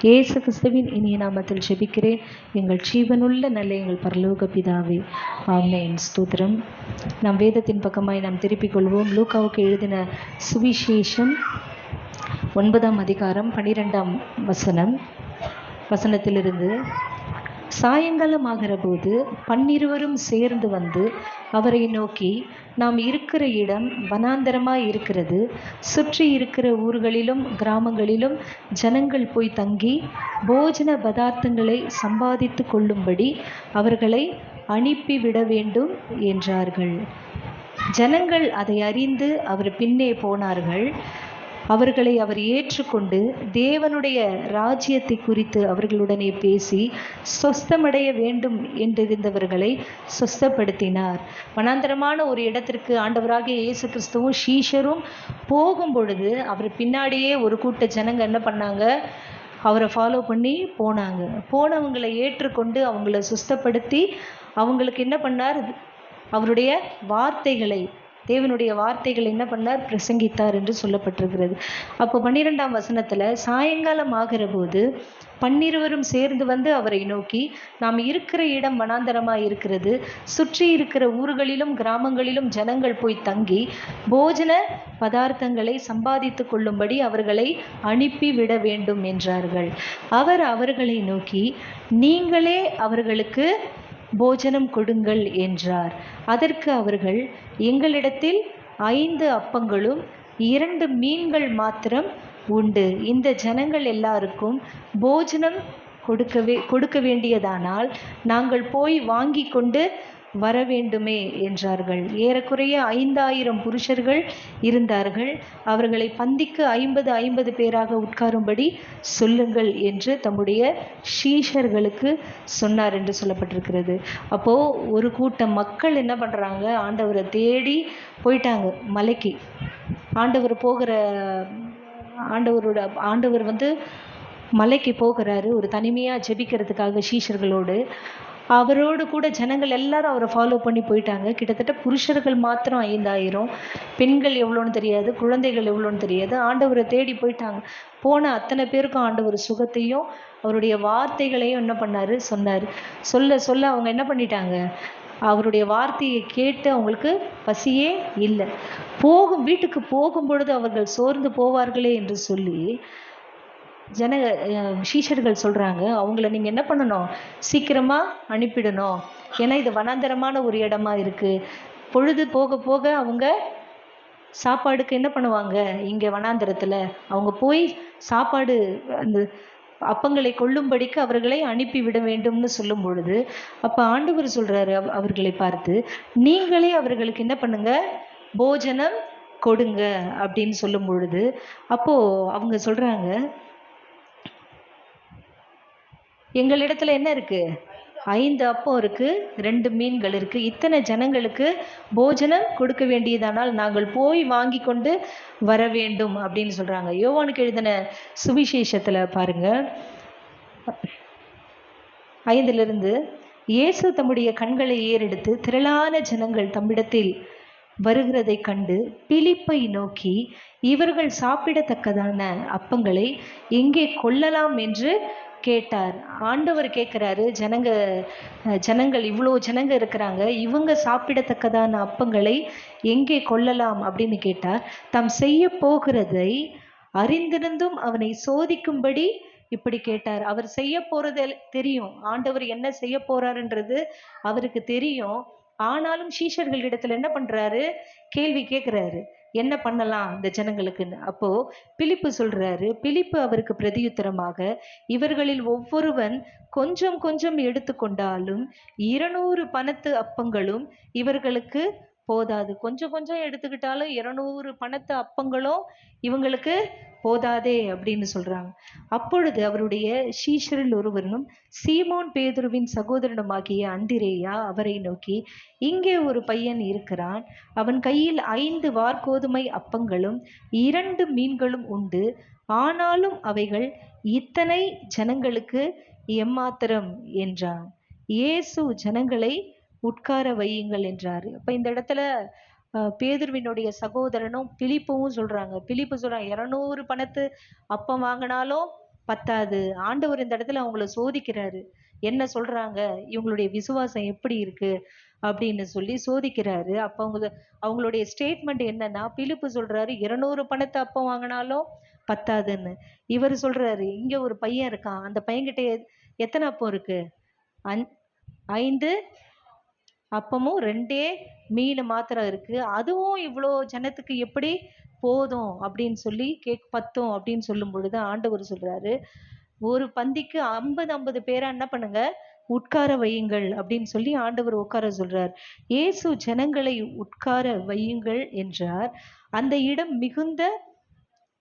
இயேசு கிறிஸ்துவின் இனிய நாமத்தில் ஜெபிக்கிறேன். எங்கள் ஜீவனுள்ள நல்ல எங்கள் பரலோக பிதாவே, ஆமென். ஸ்தோத்திரம். நாம் வேதத்தின் பக்கமாய் நாம் திருப்பிக் கொள்வோம். லூக்காவுக்கு எழுதின சுவிசேஷம் 9ஆம் அதிகாரம் 12ஆம் வசனத்திலிருந்து. சாயங்காலம் ஆகிற போது 12 சேர்ந்து வந்து அவரை நோக்கி, நாம் இருக்கிற இடம் வனாந்தரமாய் இருக்கிறது. சுற்றி இருக்கிற ஊர்களிலும் கிராமங்களிலும் ஜனங்கள் போய் தங்கி போஜன பதார்த்தங்களை சம்பாதித்து கொள்ளும்படி அவர்களை அனுப்பிவிட வேண்டும் என்றார்கள். ஜனங்கள் அதை அறிந்து அவர் பின்னே போனார்கள். அவர்களை அவர் ஏற்றுக்கொண்டு தேவனுடைய ராஜ்யத்தை குறித்து அவர்களுடனே பேசி சொஸ்தமடைய வேண்டும் என்றிருந்தவர்களை சொஸ்தப்படுத்தினார். வனாந்தரமான ஒரு இடத்திற்கு ஆண்டவராகிய இயேசு கிறிஸ்துவும் சீஷரும் போகும் பொழுது அவர் பின்னாடியே ஒரு கூட்ட ஜனங்க என்ன பண்ணாங்க? அவரை ஃபாலோ பண்ணி போனாங்க. போனவங்களை ஏற்றுக்கொண்டு அவங்கள சுஸ்தப்படுத்தி அவங்களுக்கு என்ன பண்ணார்? அவருடைய வார்த்தைகளை, தேவனுடைய வார்த்தைகள் என்ன பண்ணார்? பிரசங்கித்தார் என்று சொல்லப்பட்டிருக்கிறது. அப்போ 12ஆம் வசனத்துல, சாயங்காலம் ஆகிற போது 12 சேர்ந்து வந்து அவரை நோக்கி, நாம் இருக்கிற இடம் வனாந்தரமாய் இருக்கிறது. சுற்றி இருக்கிற ஊர்களிலும் கிராமங்களிலும் ஜனங்கள் போய் தங்கி போஜன பதார்த்தங்களை சம்பாதித்து கொள்ளும்படி அவர்களை அனுப்பிவிட வேண்டும் என்றார்கள். அவர் அவர்களை நோக்கி, நீங்களே அவர்களுக்கு போஜனம் கொடுங்கள் என்றார். அதற்கு அவர்கள், எங்களிடத்தில் 5 அப்பங்களும் 2 மீன்கள் மாத்திரம் உண்டு. இந்த ஜனங்கள் எல்லாருக்கும் போஜனம் கொடுக்க வேண்டியதானால் நாங்கள் போய் வாங்கி கொண்டு வர வேண்டுமே என்றார்கள். ஏறக்குறைய 5000 புருஷர்கள் இருந்தார்கள். அவர்களை பந்திக்கு 50 பேராக உட்காரும்படி சொல்லுங்கள் என்று தம்முடைய சீஷர்களுக்கு சொன்னார் என்று சொல்லப்பட்டிருக்கிறது. அப்போ ஒரு கூட்டம் மக்கள் என்ன பண்றாங்க? ஆண்டவரை தேடி போயிட்டாங்க மலைக்கு. ஆண்டவர் வந்து மலைக்கு போகிறாரு ஒரு தனிமையா ஜெபிக்கிறதுக்காக சீஷர்களோடு. அவரோடு கூட ஜனங்கள் எல்லாரும் அவரை ஃபாலோ பண்ணி போயிட்டாங்க. கிட்டத்தட்ட புருஷர்கள் மாத்திரம் 5000, பெண்கள் எவ்வளோன்னு தெரியாது, குழந்தைகள் எவ்வளோன்னு தெரியாது. ஆண்டவரை தேடி போயிட்டாங்க. போன அத்தனை பேருக்கும் ஆண்டவர் சுகத்தையும் அவருடைய வார்த்தைகளையும் என்ன பண்ணாரு? சொன்னார். சொல்ல அவங்க என்ன பண்ணிட்டாங்க? அவருடைய வார்த்தையை கேட்டு அவங்களுக்கு பசியே இல்லை. வீட்டுக்கு போகும் பொழுது அவர்கள் சோர்ந்து போவார்களே என்று சொல்லி சீஷர்கள் சொல்றாங்க, அவங்கள நீங்க என்ன பண்ணணும்? சீக்கிரமா அனுப்பிடணும். ஏன்னா இது வனாந்தரமான ஒரு இடமா இருக்கு. பொழுது போக போக அவங்க சாப்பாடுக்கு என்ன பண்ணுவாங்க? இங்க வனாந்தரத்துல அவங்க போய் சாப்பாடு அந்த அப்பங்களை கொள்ளும்படிக்கு அவர்களை அனுப்பிவிட வேண்டும்னு சொல்லும் பொழுது, அப்ப ஆண்டவர் சொல்றாரு அவர்களை பார்த்து, நீங்களே அவர்களுக்கு என்ன பண்ணுங்க? போஜனம் கொடுங்க அப்படின்னு சொல்லும் பொழுது, அப்போ அவங்க சொல்றாங்க, எங்களிடத்துல என்ன இருக்கு? 5 அப்பம் இருக்கு, 2 மீன்கள் இருக்கு. இத்தனை ஜனங்களுக்கு போஜனம் கொடுக்க வேண்டியதானால் நாங்கள் போய் வாங்கி கொண்டு வர வேண்டும் அப்படின்னு சொல்றாங்க. யோவானுக்கு எழுதின சுவிசேஷத்துல பாருங்க 5 இயேசு தம்முடைய கண்களை ஏறெடுத்து திரளான ஜனங்கள் தம்மிடத்தில் வருகிறதை கண்டு பிலிப்பை நோக்கி, இவர்கள் சாப்பிடத்தக்கதான அப்பங்களை எங்கே கொள்ளலாம் என்று கேட்டார். ஆண்டவர் கேட்கிறாரு, ஜனங்கள் இவ்வளோ ஜனங்க இருக்கிறாங்க, இவங்க சாப்பிடத்தக்கதான அப்பங்களை எங்கே கொள்ளலாம் அப்படின்னு கேட்டார். தாம் செய்ய போகிறதை அறிந்திருந்தும் அவனை சோதிக்கும்படி இப்படி கேட்டார். அவர் செய்ய போறது தெரியும், ஆண்டவர் என்ன செய்ய போறாருன்றது அவருக்கு தெரியும். ஆனாலும் சீஷர்களிடத்துல என்ன பண்றாரு? கேள்வி கேட்கிறாரு, என்ன பண்ணலாம் இந்த ஜனங்களுக்குன்னு. அப்போ பிலிப்பு சொல்றாரு. பிலிப்பு அவருக்கு பிரதியுத்தரமாக, இவர்களில் ஒவ்வொருவன் கொஞ்சம் கொஞ்சம் எடுத்துக்கொண்டாலும் 200 பணத்து அப்பங்களும் இவர்களுக்கு போதாது. கொஞ்சம் கொஞ்சம் எடுத்துக்கிட்டாலும் 200 பணத்து அப்பங்களும் இவங்களுக்கு போதாதே அப்படின்னு சொல்றாங்க. அப்பொழுது அவருடைய சீஷரில் ஒருவனும் சீமோன் பேதுருவின் சகோதரனுமாகிய அந்திரேயா அவரை நோக்கி, இங்கே ஒரு பையன் இருக்கிறான். அவன் கையில் 5 வாற்கோதுமை அப்பங்களும் 2 மீன்களும் உண்டு. ஆனாலும் அவைகள் இத்தனை ஜனங்களுக்கு எம்மாத்திரம் என்றான். இயேசு ஜனங்களை உட்கார வையுங்கள் என்றார். அப்ப இந்த இடத்துல பேதுருவினுடைய சகோதரனும் பிலிப்புவும் சொல்றாங்க. பிலிப்பு சொல்றாங்க, 200 பணத்து அப்பம் வாங்கினாலும் பத்தாது. ஆண்டவர் இந்த இடத்துல அவங்கள சோதிக்கிறாரு. என்ன சொல்றாங்க, இவங்களுடைய விசுவாசம் எப்படி இருக்கு அப்படின்னு சொல்லி சோதிக்கிறாரு. அப்ப அவங்களுடைய ஸ்டேட்மெண்ட் என்னன்னா, பிலிப்பு சொல்றாரு 200 பணத்தை அப்பம் வாங்கினாலும் பத்தாதுன்னு. இவர் சொல்றாரு, இங்க ஒரு பையன் இருக்கான், அந்த பையன்கிட்ட எத்தனை அப்பம் இருக்கு? 5 அப்பமும் 2 மீன் மாத்திரம் இருக்கு, அதுவும் இவ்வளோ ஜனத்துக்கு எப்படி போதும் அப்படின்னு சொல்லி பத்தும் அப்படின்னு சொல்லும் பொழுது ஆண்டவர் சொல்றாரு, ஒரு பந்திக்கு 50 பேரா என்ன பண்ணுங்க, உட்கார வையுங்கள் அப்படின்னு சொல்லி ஆண்டவர் உட்கார சொல்றார். இயேசு ஜனங்களை உட்கார வையுங்கள் என்றார். அந்த இடம் மிகுந்த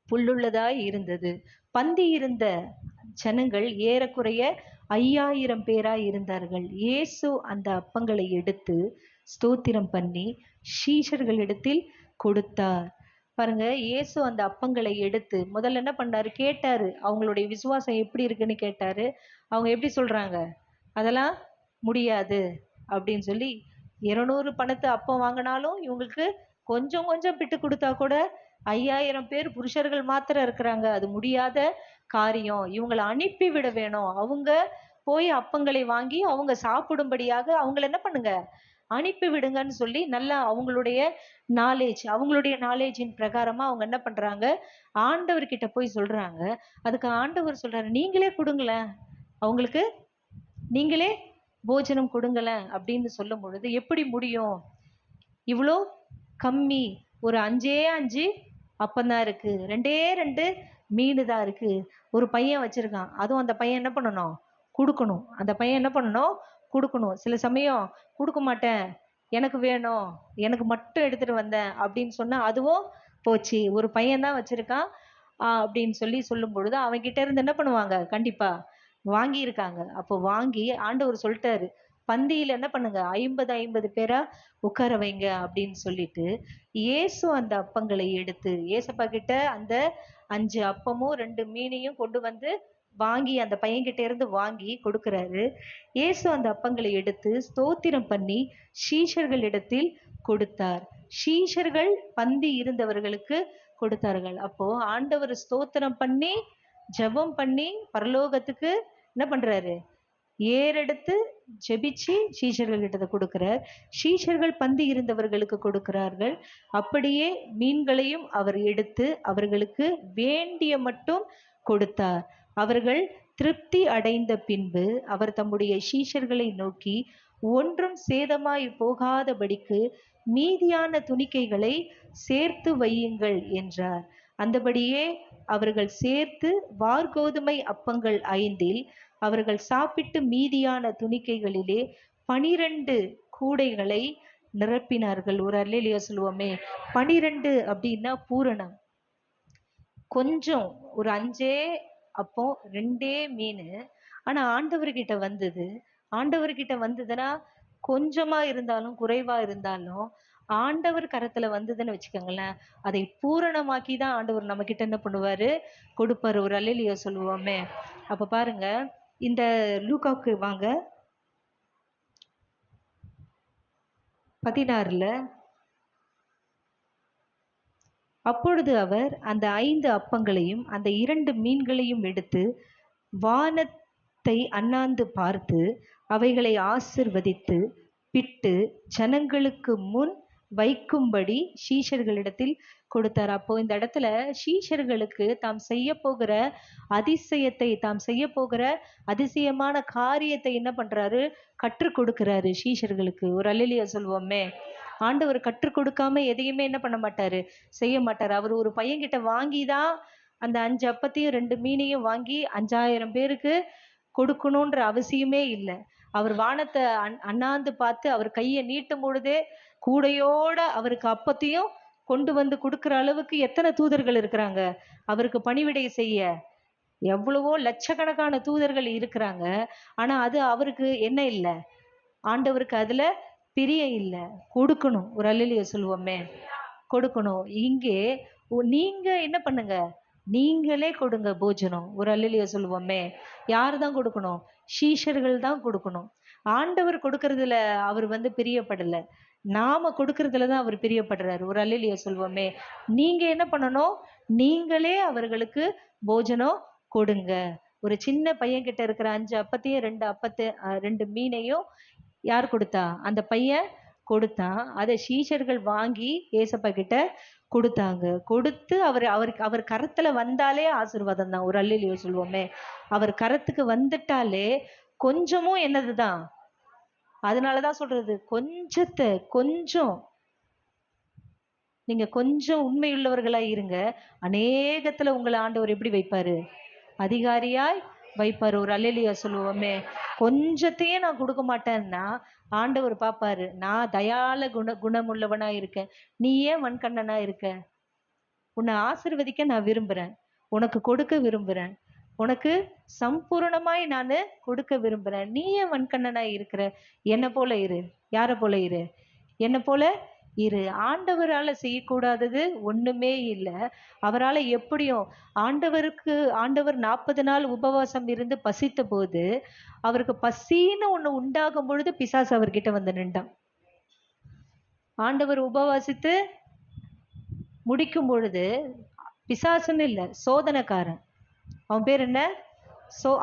புல்லுள்ளதாய் இருந்தது. பந்தி இருந்த ஜனங்கள் ஏறக்குறைய 5000 பேராய் இருந்தார்கள். இயேசு அந்த அப்பங்களை எடுத்து ஸ்தோத்திரம் பண்ணி சீஷர்களிடத்தில் கொடுத்தார். பாருங்க, இயேசு அந்த அப்பங்களை எடுத்து முதல்ல என்ன பண்ணாரு, கேட்டாரு, அவங்களுடைய விசுவாசம் எப்படி இருக்குன்னு கேட்டாரு. அவங்க எப்படி சொல்றாங்க, அதெல்லாம் முடியாது அப்படின்னு சொல்லி 200 பணத்தை அப்பம் வாங்கினாலும் இவங்களுக்கு கொஞ்சம் கொஞ்சம் பிட்டு கொடுத்தா கூட 5000 பேர் புருஷர்கள் மாத்திரம் இருக்கிறாங்க, அது முடியாத காரியம், இவங்களை அனுப்பி விட வேணும், அவங்க போய் அப்பங்களை வாங்கி அவங்க சாப்பிடும்படியாக அவங்களை என்ன பண்ணுங்க, அனுப்பி விடுங்கன்னு சொல்லி நல்லா அவங்களுடைய நாலேஜின் பிரகாரமா அவங்க என்ன பண்றாங்க, ஆண்டவர்கிட்ட போய் சொல்றாங்க. அதுக்கு ஆண்டவர் சொல்றாரு, நீங்களே கொடுங்களேன், அவங்களுக்கு நீங்களே போஜனம் கொடுங்களேன் அப்படின்னு சொல்லும் பொழுது எப்படி முடியும், இவ்வளோ கம்மி, ஒரு 5 அப்பந்தான் இருக்கு, 2 மீன் தான் இருக்கு, ஒரு பையன் வச்சிருக்கான், அதுவும் அந்த பையன் என்ன பண்ணணும், கொடுக்கணும், அந்த பையன் என்ன பண்ணணும், கொடுக்கணும். சில சமயம் கொடுக்க மாட்டேன், எனக்கு வேணும், எனக்கு மட்டும் எடுத்துட்டு வந்தேன் அப்படின்னு சொன்னா அதுவும் போச்சு, ஒரு பையன் தான் வச்சிருக்கான் அப்படின்னு சொல்லி சொல்லும் பொழுது அவன்கிட்ட இருந்து என்ன பண்ணுவாங்க, கண்டிப்பா வாங்கி இருக்காங்க. அப்போ வாங்கி ஆண்டவர் சொல்லிட்டாரு, பந்தியில என்ன பண்ணுங்க, 50 பேரா உட்கார வைங்க அப்படின்னு சொல்லிட்டு இயேசு அந்த அப்பங்களை எடுத்து ஏசப்பா கிட்ட அந்த 5 அப்பமும் 2 மீனையும் கொண்டு வந்து வாங்கி அந்த பையன்கிட்ட இருந்து வாங்கி கொடுக்கிறாரு. இயேசு அந்த அப்பங்களை எடுத்து ஸ்தோத்திரம் பண்ணி சீஷர்களிடத்தில் கொடுத்தார். சீஷர்கள் பந்தி இருந்தவர்களுக்கு கொடுத்தார்கள். அப்போ ஆண்டவர் ஸ்தோத்திரம் பண்ணி ஜெபம் பண்ணி பரலோகத்துக்கு என்ன பண்றாரு, ஏறெடுத்து ஜெபிச்சு சீஷர்கள் கிட்ட கொடுக்கிறார். சீஷர்கள் பந்தி இருந்தவர்களுக்கு கொடுக்கிறார்கள். அப்படியே மீன்களையும் அவர் எடுத்து அவர்களுக்கு வேண்டிய மட்டும் கொடுத்தார். அவர்கள் திருப்தி அடைந்த பின்பு அவர் தம்முடைய சீஷர்களை நோக்கி, ஒன்றும் சேதமாய் போகாதபடிக்கு மீதியான துணிக்கைகளை சேர்த்து வையுங்கள் என்றார். அந்தபடியே அவர்கள் சேர்த்து வார்கோதுமை அப்பங்கள் 5 அவர்கள் சாப்பிட்டு மீதியான துணிக்கைகளிலே 12 கூடைகளை நிரப்பினார்கள். ஒரு அல்லேலூயா சொல்லுவோமே. 12 அப்படின்னா பூரணம். கொஞ்சம் ஒரு 5 அப்போ 2 மீன், ஆனா ஆண்டவர்கிட்ட வந்ததுன்னா கொஞ்சமா இருந்தாலும் குறைவா இருந்தாலும் ஆண்டவர் கரத்துல வந்ததுன்னு வச்சுக்கோங்களேன், அதை பூரணமாக்கி தான் ஆண்டவர் நம்ம கிட்ட என்ன பண்ணுவாரு, கொடுப்பாரு. ஒரு அல்லேலூயா சொல்லுவோமே. அப்ப பாருங்க, இந்த லூக்காவுக்கு வாங்க, 16 அப்பொழுது அவர் அந்த 5 அப்பங்களையும் அந்த 2 மீன்களையும் எடுத்து வானத்தை அண்ணாந்து பார்த்து அவைகளை ஆசிர்வதித்து பிட்டு ஜனங்களுக்கு முன் வைக்கும்படி சீஷர்களிடத்தில் கொடுத்தார். அப்போ இந்த இடத்துல சீஷர்களுக்கு தாம் செய்ய போகிற அதிசயமான காரியத்தை என்ன பண்றாரு, கற்றுக் கொடுக்கிறாரு சீஷர்களுக்கு. ஒரு அல்லேலூயா சொல்வோமே. ஆண்டவர் கற்றுக் கொடுக்காம எதையுமே என்ன பண்ண மாட்டாரு, செய்ய மாட்டாரு. அவர் ஒரு பையன்கிட்ட வாங்கிதான் அந்த 5 அப்பத்தையும் 2 மீனையும் வாங்கி 5000 பேருக்கு கொடுக்கணுன்ற அவசியமே இல்லை. அவர் வானத்தை அண்ணாந்து பார்த்து அவர் கையை நீட்டும் பொழுதே கூடையோட அவருக்கு அப்பத்தையும் கொண்டு வந்து கொடுக்கிற அளவுக்கு எத்தனை தூதர்கள் இருக்கிறாங்க அவருக்கு பணிவிடை செய்ய. எவ்வளவோ லட்சக்கணக்கான தூதர்கள் இருக்கிறாங்க. ஆனா அது அவருக்கு என்ன இல்லை, ஆண்டவருக்கு அதுல பிரியம் இல்லை. கொடுக்கணும். ஒரு அல்லேலூயா சொல்லுவோமே. கொடுக்கணும். இங்கே நீங்க என்ன பண்ணுங்க, நீங்களே கொடுங்க போஜனம். ஒரு அல்லேலூயா சொல்லுவோமே. யார் தான் கொடுக்கணும், சீஷர்கள் தான் கொடுக்கணும். ஆண்டவர் கொடுக்கறதுல அவர் பிரியப்படல, நாம கொடுக்கறதுல தான் அவர் பிரியப்படுறாரு. ஒரு அல்லேலூயா சொல்வோமே. நீங்க என்ன பண்ணணும், நீங்களே அவர்களுக்கு போஜனம் கொடுங்க. ஒரு சின்ன பையன் கிட்ட இருக்கிற 5 அப்பத்தையும் 2 மீனையும் யார் கொடுத்தா? அந்த பையன் கொடுத்தான். அதை சீஷர்கள் வாங்கி ஏசப்பா கிட்ட கொடுத்தாங்க. கொடுத்து அவர் கரத்துல வந்தாலே ஆசீர்வாதம் தான். ஒரு அல்லேலூயா சொல்லுவோமே. அவர் கரத்துக்கு வந்துட்டாலே கொஞ்சமும் என்னதுதான். அதனாலதான் சொல்றது, கொஞ்சம் நீங்க கொஞ்சம் உண்மையுள்ளவர்களா இருங்க, அநேகத்துல உங்களை ஆண்டவர் எப்படி வைப்பாரு? அதிகாரியாய் வைப்பாரு. ஒரு அல்லேலூயா சொல்லுவோமே. கொஞ்சத்தையே நான் கொடுக்க மாட்டேன்னா ஆண்டவர் பாப்பாரு, நான் தயால குணமுள்ளவனா இருக்கேன், நீ ஏன் வன்கண்ணனா இருக்க? உன்னை ஆசிர்வதிக்க நான் விரும்புறேன், உனக்கு கொடுக்க விரும்புறேன், உனக்கு சம்பூரணமாய் நான் கொடுக்க விரும்புறேன், நீ ஏன் வன்கண்ணனா இருக்கிற? என்ன போல இரு. யார போல இரு? என்ன போல இரு. ஆண்டவரால செய்யக்கூடாதது ஒண்ணுமே இல்லை. அவரால் எப்படியும் ஆண்டவர் 40 நாள் உபவாசம் இருந்து பசித்த போது அவருக்கு பசின்னு ஒண்ணு உண்டாகும் பொழுது பிசாசு அவர்கிட்ட வந்து நின்றான். ஆண்டவர் உபவாசித்து முடிக்கும் பொழுது பிசாசுன்னு இல்லை, சோதனைக்காரன். அவன் பேர் என்ன?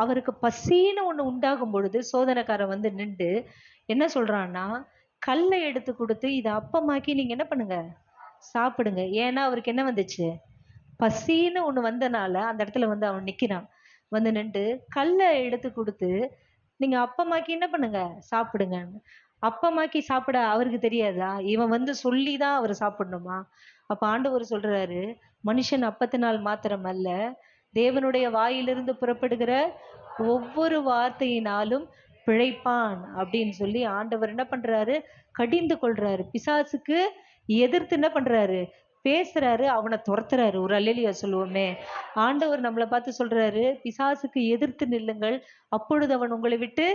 அவருக்கு பசின்னு ஒண்ணு உண்டாகும் பொழுது சோதனைக்காரன் வந்து நின்று என்ன சொல்றான்னா, கல்லை எடுத்து கொடுத்து இதை அப்பமாக்கி நீங்க என்ன பண்ணுங்க, சாப்பிடுங்க. ஏன்னா அவருக்கு என்ன வந்துச்சு? பசின்னு ஒண்ணு வந்தனால அந்த இடத்துல வந்து அவன் நிக்கிறான். வந்து நின்று கல்லை எடுத்து கொடுத்து நீங்க அப்பமாக்கி என்ன பண்ணுங்க, சாப்பிடுங்க. அப்பமாக்கி சாப்பிட அவருக்கு தெரியாதா? இவன் வந்து சொல்லிதான் அவர் சாப்பிடணுமா? அப்ப ஆண்டவர் சொல்றாரு, மனுஷன் அப்பத்தினால் மாத்திரம் அல்ல, தேவனுடைய வாயிலிருந்து புறப்படுகிற ஒவ்வொரு வார்த்தையினாலும் பிழைப்பான் அப்படின்னு சொல்லி ஆண்டவர் என்ன பண்றாரு? கடிந்து கொள்றாரு. பிசாசுக்கு எதிர்த்து என்ன பண்றாரு? பேசுறாரு, அவனை துரத்துறாரு. ஒரு அல்லேலூயா சொல்லுவோமே. ஆண்டவர் நம்மளை பார்த்து சொல்றாரு, பிசாசுக்கு எதிர்த்து நில்லுங்கள், அப்பொழுது அவன் உங்களை விட்டு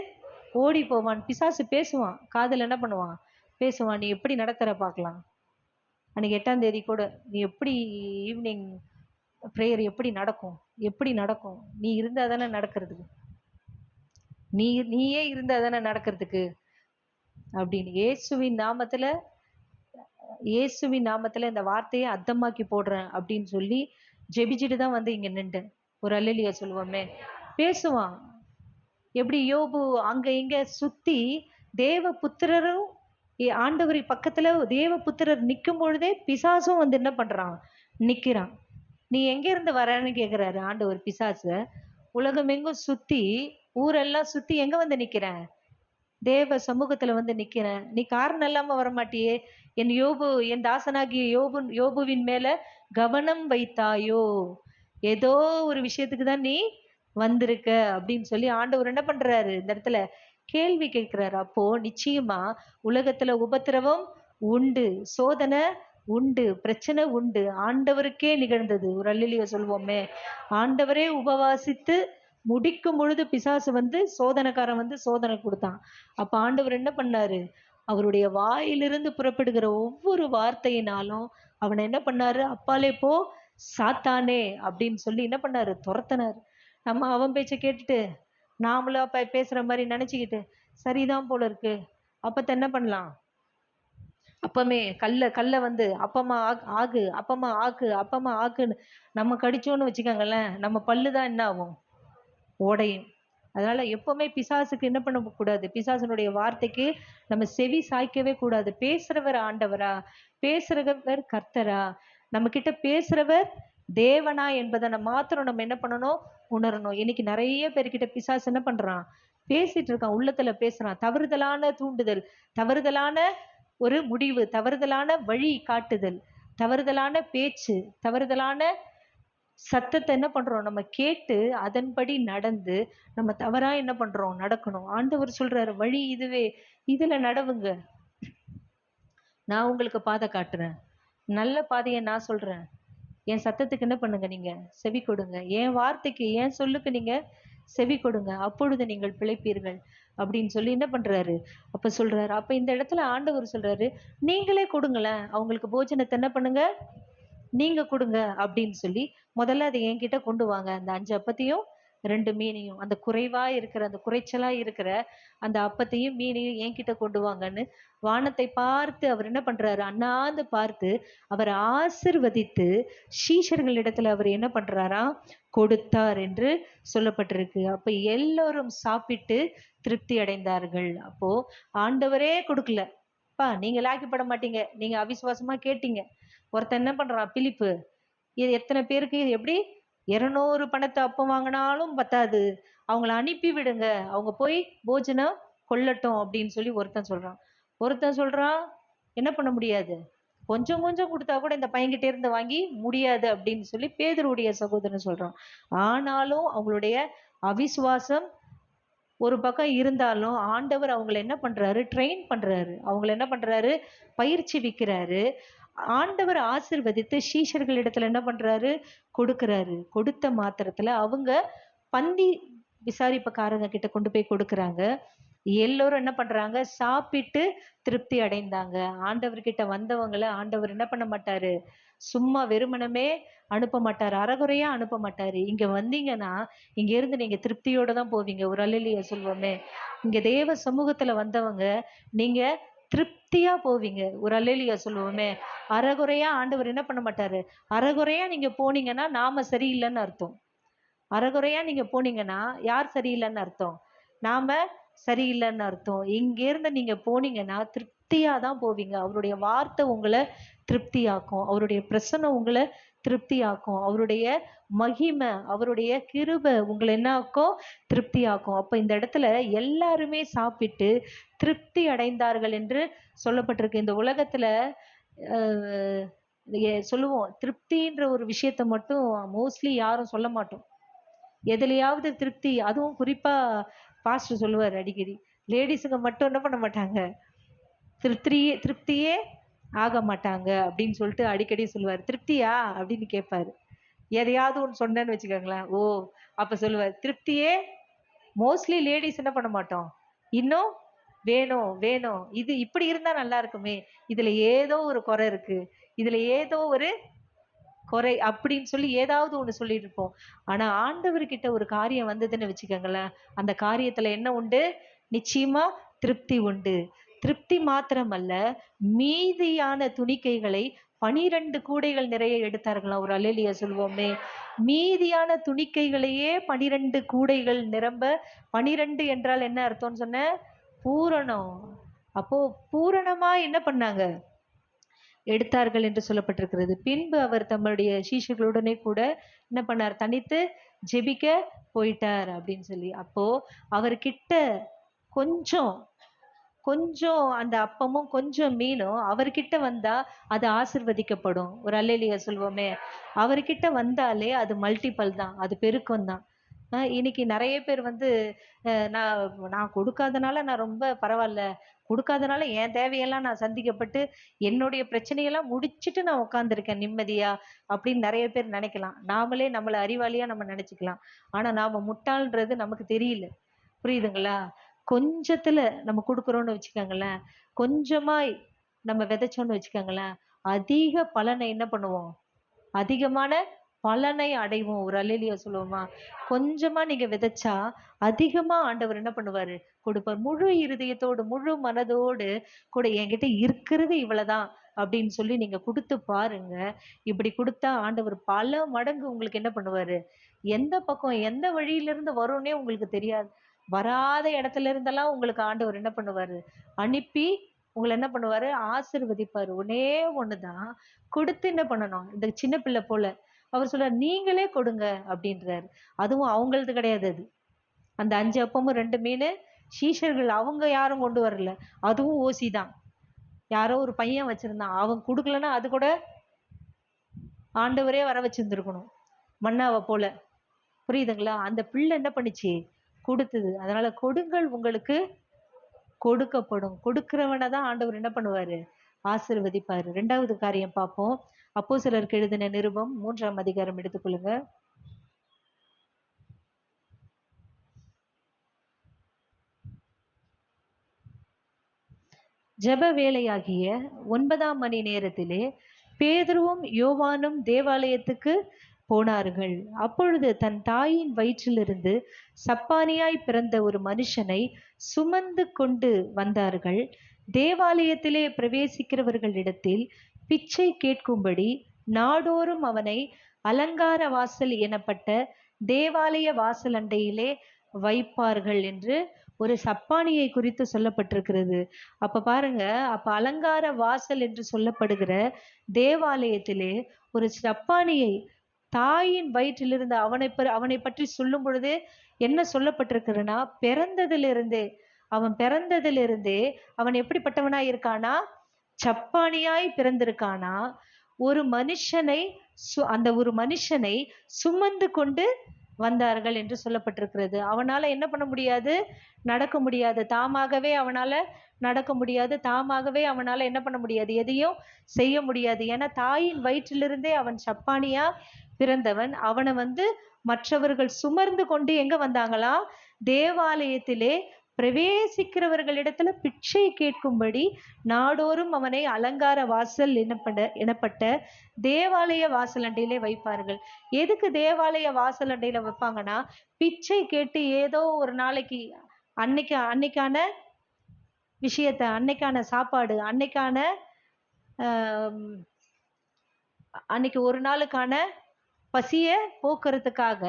ஓடி போவான். பிசாசு பேசுவான், காதுல என்ன பண்ணுவான்? பேசுவான். நீ எப்படி நடத்துற பார்க்கலாம். அன்னைக்கு 8ஆம் தேதி கூட நீ எப்படி ஈவினிங் ப்ரேயர் எப்படி நடக்கும்? நீ இருந்தா தானே நடக்கிறதுக்கு, நீயே இருந்தா தானே நடக்கிறதுக்கு அப்படின்னு. இயேசுவின் நாமத்துல இந்த வார்த்தையை அர்த்தமாக்கி போடுறேன் அப்படின்னு சொல்லி ஜெபிச்சுட்டு தான் வந்து இங்க நின்றேன். ஒரு அல்லேலூயா சொல்லுவோமே. பேசுவான். எப்படி யோபு அங்க இங்க சுத்தி தேவ புத்திரரும் ஆண்டவரி பக்கத்துல தேவ புத்திரர் நிற்கும் பொழுதே பிசாசும் வந்து என்ன பண்றான்? நிக்கிறான். நீ எங்க இருந்து வரன்னு கேக்குறாரு ஆண்டவர் பிசாச. உலகம் எங்கும் சுத்தி, ஊரெல்லாம் சுத்தி எங்க வந்து நிக்கிறேன்? தேவ சமூகத்துல வந்து நிக்கிறேன். நீ காரணம் இல்லாம வரமாட்டியே. என் தாசனாகிய யோபுவின் மேல கவனம் வைத்தாயோ? ஏதோ ஒரு விஷயத்துக்கு தான் நீ வந்திருக்க அப்படின்னு சொல்லி ஆண்டவர் என்ன பண்றாரு? இந்த இடத்துல கேள்வி கேட்கிறாரு. அப்போ நிச்சயமா உலகத்துல உபத்திரவம் உண்டு, சோதனை உண்டு, பிரச்சனை உண்டு. ஆண்டவருக்கே நிகழ்ந்தது. ஒரு அல்லேலூயா சொல்லுவோமே. ஆண்டவரே உபவாசித்து முடிக்கும் பொழுது பிசாசு வந்து சோதனைக்காரன் வந்து சோதனை கொடுத்தான். அப்ப ஆண்டவர் என்ன பண்ணாரு? அவருடைய வாயிலிருந்து புறப்படுகிற ஒவ்வொரு வார்த்தையினாலும் அவனை என்ன பண்ணாரு? அப்பாலே போ சாத்தானே அப்படின்னு சொல்லி என்ன பண்ணாரு? துரத்தினாரு. நம்ம அவன் பேச்ச கேட்டுட்டு நாமளும் அப்ப பேசுற மாதிரி நினைச்சுக்கிட்டு சரிதான் போல இருக்கு, அப்பத்த என்ன பண்ணலாம்? அப்பமே கல்ல வந்து அப்பமா ஆக்குன்னு நம்ம கடிச்சோன்னு வச்சுக்கோங்களேன், நம்ம பல்லுதான் என்ன ஆகும்? உடையும். அதனால எப்பவுமே பிசாசுக்கு என்ன பண்ண கூடாது? பிசாசனுடைய வார்த்தைக்கு நம்ம செவி சாய்க்கவே கூடாது. பேசுறவர் ஆண்டவரா, பேசுறவர் கர்த்தரா, நம்ம கிட்ட பேசுறவர் தேவனா என்பதை மாத்திரம் நம்ம என்ன பண்ணணும்? உணரணும். இன்னைக்கு நிறைய பேர்கிட்ட பிசாசு என்ன பண்றான்? பேசிட்டு இருக்கான், உள்ளத்துல பேசுறான். தவறுதலான தூண்டுதல், தவறுதலான ஒரு முடிவு, தவறுதலான வழி காட்டுதல், தவறுதலான பேச்சு, தவறுதலான சத்தத்தை என்ன பண்றோம்? நம்ம கேட்டு அதன்படி நடந்து நம்ம தவறா என்ன பண்றோம்? நடக்கணும். ஆண்டவர் சொல்றாரு, வழி இதுவே, இதுல நடவுங்க, நான் உங்களுக்கு பாதை காட்டுறேன், நல்ல பாதையை நான் சொல்றேன். என் சத்தத்துக்கு என்ன பண்ணுங்க? நீங்க செவி கொடுங்க. என் வார்த்தைக்கு, என் சொல்லுக்கு நீங்க செவி கொடுங்க, அப்பொழுது நீங்கள் பிழைப்பீர்கள் அப்படின்னு சொல்லி என்ன பண்றாரு? அப்ப சொல்றாரு. அப்ப இந்த இடத்துல ஆண்டவர் சொல்றாரு, நீங்களே கொடுங்களேன், அவங்களுக்கு போஜனத்தை என்ன பண்ணுங்க? நீங்க கொடுங்க அப்படின்னு சொல்லி முதல்ல அதை என்கிட்ட கொண்டு வாங்க. அந்த 5 அப்பத்தையும் 2 மீனையும், அந்த குறைவா இருக்கிற அந்த குறைச்சலா இருக்கிற அந்த அப்பத்தையும் மீனையும் என்கிட்ட கொண்டு வாங்கன்னு வானத்தை பார்த்து அவர் என்ன பண்றாரு, அண்ணாந்து பார்த்து அவர் ஆசிர்வதித்து சீஷர்களிடத்துல அவர் என்ன பண்றாராம், கொடுத்தார் என்று சொல்லப்பட்டிருக்கு. அப்ப எல்லோரும் சாப்பிட்டு திருப்தி அடைந்தார்கள். அப்போ ஆண்டவரே கொடுக்கல, பா நீங்க லாக்கிப்பட மாட்டீங்க, நீங்க அவிசுவாசமா கேட்டீங்க. ஒருத்தன் என்ன பண்றான், பிலிப்பு, இது எத்தனை பேருக்கு எப்படி 200 பணத்தை அப்பம் வாங்கினாலும் பத்தாது, அவங்கள அனுப்பி விடுங்க, அவங்க போய் போஜனம் கொள்ளட்டும் அப்படின்னு சொல்லி ஒருத்தன் சொல்றான். ஒருத்தன் சொல்றான், என்ன பண்ண முடியாது, கொஞ்சம் கொஞ்சம் கொடுத்தா கூட இந்த பையன்கிட்ட இருந்து வாங்கி முடியாது அப்படின்னு சொல்லி பேதுருடைய சகோதரன் சொல்றான். ஆனாலும் அவங்களுடைய அவிசுவாசம் ஒரு பக்கம் இருந்தாலும் ஆண்டவர் அவங்களை என்ன பண்றாரு, ட்ரெயின் பண்றாரு, அவங்களை என்ன பண்றாரு, பயிற்சி விக்கிறாரு. ஆண்டவர் ஆசிர்வதித்து சீஷர்களிடத்துல என்ன பண்றாரு, கொடுக்கிறாரு. கொடுத்த மாத்திரத்துல அவங்க பந்தி விசாரிப்புக்காரங்க கிட்ட கொண்டு போய் கொடுக்கறாங்க. எல்லோரும் என்ன பண்றாங்க, சாப்பிட்டு திருப்தி அடைந்தாங்க. ஆண்டவர்கிட்ட வந்தவங்களை ஆண்டவர் என்ன பண்ண மாட்டாரு, சும்மா வெறுமனமே அனுப்ப மாட்டாரு, அறகுறையா அனுப்ப மாட்டாரு. இங்க வந்தீங்கன்னா இங்க இருந்து நீங்க திருப்தியோட தான் போவீங்க. ஒரு அல்லேலூயா சொல்வோமே. இங்க தேவ சமூகத்துல வந்தவங்க நீங்க திருப்தியா போவீங்க. ஒரு அல்லேலூயா சொல்லுவோமே. அறகுறையா ஆண்டவர் என்ன பண்ண மாட்டாரு. அறகுறையா நீங்க போனீங்கன்னா நாம சரியில்லைன்னு அர்த்தம். அறகுறையா நீங்க போனீங்கன்னா யார் சரியில்லைன்னு அர்த்தம், நாம சரியில்லைன்னு அர்த்தம். இங்க இருந்து நீங்க போனீங்கன்னா திருப்தியா தான் போவீங்க. அவருடைய வார்த்தை உங்களை திருப்தியாக்கும், அவருடைய பிரசன்னம் உங்களை திருப்தியாக்கும், அவருடைய மகிமை, அவருடைய கிருபை உங்களை என்ன ஆக்கும், திருப்தியாக்கும். அப்ப இந்த இடத்துல எல்லாருமே சாப்பிட்டு திருப்தி அடைந்தார்கள் என்று சொல்லப்பட்டிருக்கு. இந்த உலகத்துல சொல்லுவோம், திருப்தின்ற ஒரு விஷயத்த மட்டும் மோஸ்ட்லி யாரும் சொல்ல மாட்டோம். எதுலையாவது திருப்தி, அதுவும் குறிப்பா பாஸ்டர் சொல்லுவார் அடிக்கடி, லேடிஸுங்க மட்டும் என்ன பண்ண மாட்டாங்க, திருப்தியே ஆக மாட்டாங்க அப்படின்னு சொல்லிட்டு அடிக்கடி சொல்லுவார். திருப்தியா அப்படின்னு கேட்பாரு. எதையாவது ஒன்று சொன்னேன்னு வச்சுக்கோங்களேன், ஓ அப்ப சொல்லுவார், திருப்தியே மோஸ்ட்லி லேடிஸ் என்ன பண்ண மாட்டோம், இன்னும் வேணும் வேணும், இது இப்படி இருந்தா நல்லா இருக்குமே, இதுல ஏதோ ஒரு குறை இருக்கு, இதுல ஏதோ ஒரு குறை அப்படின்னு சொல்லி ஏதாவது ஒண்ணு சொல்லிட்டு இருப்போம். ஆனா ஆண்டவர்கிட்ட ஒரு காரியம் வந்ததுன்னு வச்சுக்கோங்களேன், அந்த காரியத்துல என்ன உண்டு, நிச்சயமா திருப்தி உண்டு. திருப்தி மாத்திரமல்ல, மீதியான துணிக்கைகளை 12 கூடைகள் நிறைய எடுத்தார்களாம். ஒரு அல்லேலூயா சொல்வோமே. மீதியான துணிக்கைகளையே 12 கூடைகள் நிரம்ப. 12 என்றால் என்ன அர்த்தம்னு சொன்ன, பூரணம். அப்போ பூரணமா என்ன பண்ணாங்க, எடுத்தார்கள் என்று சொல்லப்பட்டிருக்கிறது. பின்பு அவர் தம்முடைய சீஷர்களுடனே கூட என்ன பண்ணார், தனித்து ஜெபிக்க போயிட்டார் அப்படின்னு சொல்லி. அப்போ அவர்கிட்ட கொஞ்சம் கொஞ்சம் அந்த அப்பமும் கொஞ்சம் மீனும் அவர்கிட்ட வந்தா அது ஆசிர்வதிக்கப்படும். ஒரு அல்லேலூயா சொல்வோமே. அவர்கிட்ட வந்தாலே அது மல்டிபிள் தான், அது பெருக்கம் தான். இன்னைக்கு நிறைய பேர் வந்து நான் நான் கொடுக்காதனால நான் ரொம்ப பரவாயில்ல, கொடுக்காதனால என் தேவையெல்லாம் நான் சந்திக்கப்பட்டு என்னுடைய பிரச்சனையெல்லாம் முடிச்சுட்டு நான் உட்காந்துருக்கேன் நிம்மதியா அப்படின்னு நிறைய பேர் நினைக்கலாம். நாமளே நம்மளை அறிவாளியா நம்ம நினைச்சுக்கலாம். ஆனா நாம முட்டாள்ன்றது நமக்கு தெரியல. புரியுதுங்களா? கொஞ்சத்துல நம்ம கொடுக்குறோம்னு வச்சுக்கோங்களேன், கொஞ்சமாய் நம்ம விதைச்சோம்னு வச்சுக்கோங்களேன், அதிக பலனை என்ன பண்ணுவோம், அதிகமான பலனை அடைவோம். ஒரு அல்லேலூயா சொல்லுவோமா. கொஞ்சமா நீங்க விதைச்சா அதிகமா ஆண்டவர் என்ன பண்ணுவாரு, கொடுப்பார். முழு இருதயத்தோடு முழு மனதோடு கூட என்கிட்ட இருக்கிறது இவ்வளவுதான் அப்படின்னு சொல்லி நீங்க கொடுத்து பாருங்க. இப்படி கொடுத்தா ஆண்டவர் பல மடங்கு உங்களுக்கு என்ன பண்ணுவாரு, எந்த பக்கம் எந்த வழியில இருந்து வரும்னே உங்களுக்கு தெரியாது. வராத இடத்துல இருந்தெல்லாம் உங்களுக்கு ஆண்டவர் என்ன பண்ணுவாரு, அனுப்பி உங்களை என்ன பண்ணுவாரு, ஆசீர்வதிப்பாரு. ஒண்ணே ஒண்ணுதான், கொடுத்து என்ன பண்ணணும், இந்த சின்ன பிள்ளை போல அவர் சொல்றாரு, நீங்களே கொடுங்க அப்படின்றாரு. அதுவும் அவங்களது கிடையாது அது. அந்த 5 அப்பமும் 2 மீன் சீஷர்கள் அவங்க யாரும் கொண்டு வரல, அதுவும் ஓசி தான். யாரோ ஒரு பையன் வச்சிருந்தான், அவன் கொடுக்கலன்னா அது கூட ஆண்டவரே வர வச்சிருந்துருக்கணும், மன்னாவை போல. புரியுதுங்களா? அந்த பிள்ளை என்ன பண்ணுச்சு, கொடுத்தது. அதனால கொடுங்கள், உங்களுக்கு கொடுக்கப்படும். கொடுக்கிறவனை தான் ஆண்டவர் என்ன பண்ணுவாரு, ஆசீர்வதிப்பாரு. 2வது காரியம் பார்ப்போம். அப்போஸ்தலருக்கு எழுதின நிருபம் 3ஆம் அதிகாரம் எடுத்துக்கொள்ளுங்க. ஜெப வேளையாகிய 9ஆம் மணி நேரத்திலே பேதுருவும் யோவானும் தேவாலயத்துக்கு போனார்கள். அப்பொழுது தன் தாயின் வயிற்றிலிருந்து சப்பானியாய் பிறந்த ஒரு மனுஷனை சுமந்து கொண்டு வந்தார்கள். தேவாலயத்திலே பிரவேசிக்கிறவர்களிடத்தில் பிச்சை கேட்கும்படி நாடோறும் அவனை அலங்கார வாசல் எனப்பட்ட தேவாலய வாசல் அண்டையிலே வைப்பார்கள் என்று ஒரு சப்பானியை குறித்து சொல்லப்பட்டிருக்கிறது. அப்ப பாருங்க, அப்ப அலங்கார வாசல் என்று சொல்லப்படுகிற தேவாலயத்திலே ஒரு சப்பானியை தாயின் வயிற்றிலிருந்து அவனை பற்றி சொல்லும் பொழுது என்ன சொல்லப்பட்டிருக்கிறன்னா, பிறந்ததிலிருந்தே அவன் எப்படிப்பட்டவனா இருக்கானா, சப்பானியாய் பிறந்திருக்கானா. ஒரு மனுஷனை அந்த ஒரு மனுஷனை சுமந்து கொண்டு வந்தார்கள் என்று சொல்லப்பட்டிருக்கிறது. அவனால என்ன பண்ண முடியாது, நடக்க முடியாது. தாமாகவே அவனால நடக்க முடியாது. தாமாகவே அவனால என்ன பண்ண முடியாது, எதையும் செய்ய முடியாது. ஏன்னா தாயின் வயிற்றிலிருந்தே அவன் சப்பானியா பிறந்தவன். அவனை மற்றவர்கள் சுமர்ந்து கொண்டு எங்க வந்தாங்களா, தேவாலயத்திலே பிரவேசிக்கிறவர்களிடத்துல பிச்சை கேட்கும்படி நாடோறும் அவனை அலங்கார வாசல் எனப்பட்ட தேவாலய வாசல் அண்டையிலே வைப்பார்கள். எதுக்கு தேவாலய வாசல் அண்டையில வைப்பாங்கன்னா, பிச்சை கேட்டு ஏதோ ஒரு நாளைக்கு அன்னைக்கான விஷயத்த, அன்னைக்கான சாப்பாடு, அன்னைக்கு ஒரு நாளுக்கான பசிய போக்குறதுக்காக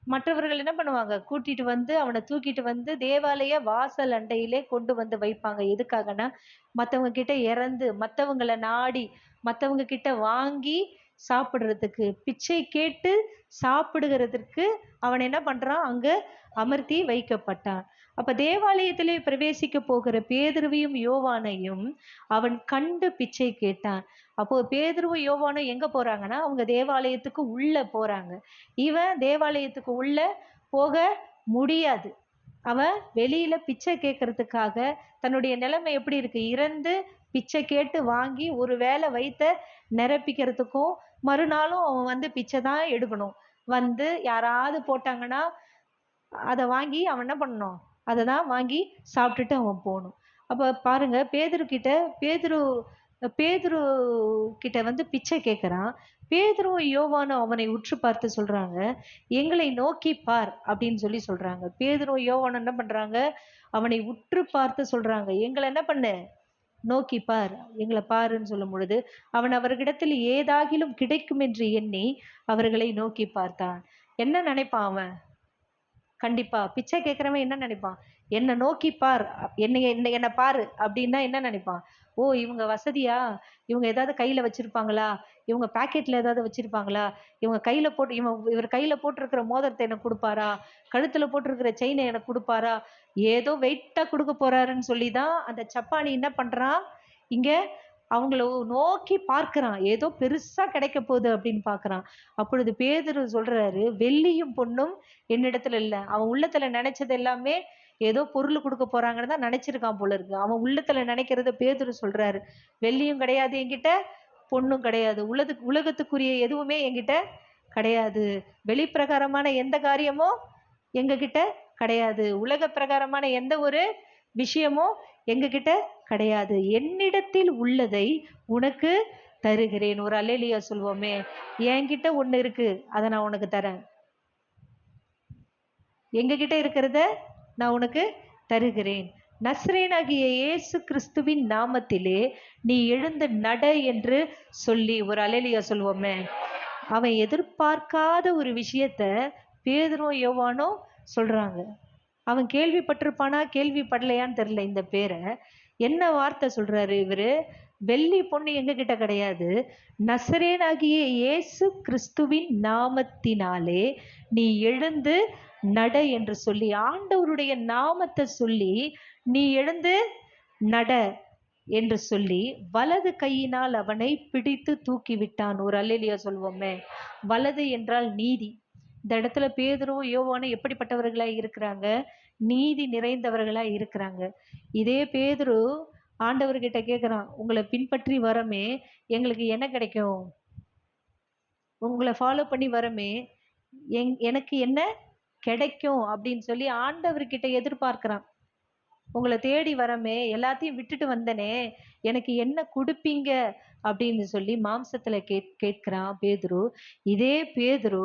மற்றவர்கள் என்ன பண்ணுவாங்க, கூட்டிட்டு அவனை தூக்கிட்டு தேவாலய வாசல் அண்டையிலே கொண்டு வைப்பாங்க. எதுக்காகனா, மற்றவங்க கிட்ட இறந்து, மற்றவங்களை நாடி, மற்றவங்க கிட்ட வாங்கி சாப்பிடுறதுக்கு, பிச்சை கேட்டு சாப்பிடுகிறதுக்கு அவன் என்ன பண்றான், அங்க அமர்த்தி வைக்கப்பட்டான். அப்ப தேவாலயத்திலே பிரவேசிக்க போகிற பேதுருவையும் யோவானையும் அவன் கண்டு பிச்சை கேட்டான். அப்போ பேதுருவும் யோவானும் எங்க போறாங்கன்னா, அவங்க தேவாலயத்துக்கு உள்ள போறாங்க. இவன் தேவாலயத்துக்கு உள்ள போக முடியாது. அவன் வெளியில பிச்சை கேட்கறதுக்காக, தன்னுடைய நிலைமை எப்படி இருக்கு, இறந்து பிச்சை கேட்டு வாங்கி ஒரு வேளை வயித்த நிரப்பிக்கிறதுக்கும், மறுநாளும் அவன் பிச்சை தான் எடுக்கணும். யாராவது போட்டாங்கன்னா அதை வாங்கி அவன் என்ன பண்ணணும், அதை தான் வாங்கி சாப்பிட்டுட்டு அவன் போகணும். அப்போ பாருங்க, பேதுரு கிட்ட பிச்சை கேட்குறான். பேதுருவும் யோவானும் அவனை உற்று பார்த்து சொல்றாங்க, எங்களை நோக்கி பார் அப்படின்னு சொல்றாங்க. பேதுருவும் யோவானும் என்ன பண்றாங்க, அவனை உற்று பார்த்து சொல்றாங்க, எங்களை என்ன பண்ணு, நோக்கி பார், எங்களை பாருன்னு சொல்லும் பொழுது அவன் அவர்களிடத்தில் ஏதாகிலும் கிடைக்கும் என்று எண்ணி அவர்களை நோக்கி பார்த்தான். என்ன நினைப்பான் அவன், கண்டிப்பா பிச்சை கேட்கிறவன் என்ன நினைப்பான், என்னை நோக்கி பார், என்னை பாரு அப்படின்னா என்ன நினைப்பான், ஓ இவங்க வசதியா, இவங்க ஏதாவது கையில வச்சிருப்பாங்களா, இவங்க பாக்கெட்ல ஏதாவது வச்சிருப்பாங்களா, இவர் கையில போட்டிருக்கிற மோதிரத்தை எனக்கு கொடுப்பாரா, கழுத்துல போட்டிருக்கிற செயினை எனக்கு கொடுப்பாரா, ஏதோ வெயிட்டா கொடுக்க போறாருன்னு சொல்லிதான் அந்த சப்பானி என்ன பண்றான், இங்க அவங்கள நோக்கி பார்க்கிறான், ஏதோ பெருசா கிடைக்க போகுது அப்படின்னு பார்க்கறான். அப்பொழுது பேதுரு சொல்றாரு, வெள்ளியும் பொண்ணும் என்னிடத்துல இல்லை. அவன் உள்ளத்துல நினைச்சது எல்லாமே ஏதோ பொருள் கொடுக்க போறாங்கன்னு தான் நினைச்சிருக்கான் போல இருக்கு. அவன் உள்ளத்துல நினைக்கிறத பேதுரு சொல்றாரு, வெள்ளியும் கிடையாது என்கிட்ட, பொண்ணும் கிடையாது, உலகத்துக்குரிய எதுவுமே என்கிட்ட கிடையாது, வெளிப்பிரகாரமான எந்த காரியமும் எங்க கிட்ட கிடையாது, உலக பிரகாரமான எந்த ஒரு விஷயமும் எங்க கிட்ட கிடையாது, என்னிடத்தில் உள்ளதை உனக்கு தருகிறேன். ஒரு அல்லேலியா சொல்வோமே. என்கிட்ட ஒண்ணு இருக்கு, அதை நான் உனக்கு தரேன். எங்க கிட்ட இருக்கிறத நான் உனக்கு தருகிறேன். நஸ்ரேனாகிய இயேசு கிறிஸ்துவின் நாமத்திலே நீ எழுந்து நட என்று சொல்லி, ஒரு அல்லேலியா சொல்வோமே. அவன் எதிர்பார்க்காத ஒரு விஷயத்த பேதுரும் யோவானும் சொல்றாங்க. அவன் கேள்விப்பட்டிருப்பானா கேள்விப்படலையான்னு தெரியல இந்த பேரை. என்ன வார்த்தை சொல்றாரு இவரு, வெள்ளி பொண்ணு எங்க கிட்ட கிடையாது, நசரேனாகிய இயேசு கிறிஸ்துவின் நாமத்தினாலே நீ எழுந்து நட என்று சொல்லி, ஆண்டவருடைய நாமத்தை சொல்லி நீ எழுந்து நட என்று சொல்லி வலது கையினால் அவனை பிடித்து தூக்கி விட்டான். ஒரு அல்லேலியா சொல்வோமே. வலது என்றால் நீதி. இந்த இடத்துல பேதுரும் யோவானும் எப்படிப்பட்டவர்களா இருக்கிறாங்க, நீதி நிறைந்தவர்களா இருக்கிறாங்க. இதே பேதுரு ஆண்டவர்கிட்ட கேட்குறான், உங்களை பின்பற்றி வரமே எங்களுக்கு என்ன கிடைக்கும், உங்களை ஃபாலோ பண்ணி வரமே எனக்கு என்ன கிடைக்கும் அப்படின்னு சொல்லி ஆண்டவர்கிட்ட எதிர்பார்க்கிறான். உங்களை தேடி வரமே, எல்லாத்தையும் விட்டுட்டு வந்தனே, எனக்கு என்ன கொடுப்பீங்க அப்படின்னு சொல்லி மாம்சத்துல கேட்கிறான் பேதுரு. இதே பேதுரு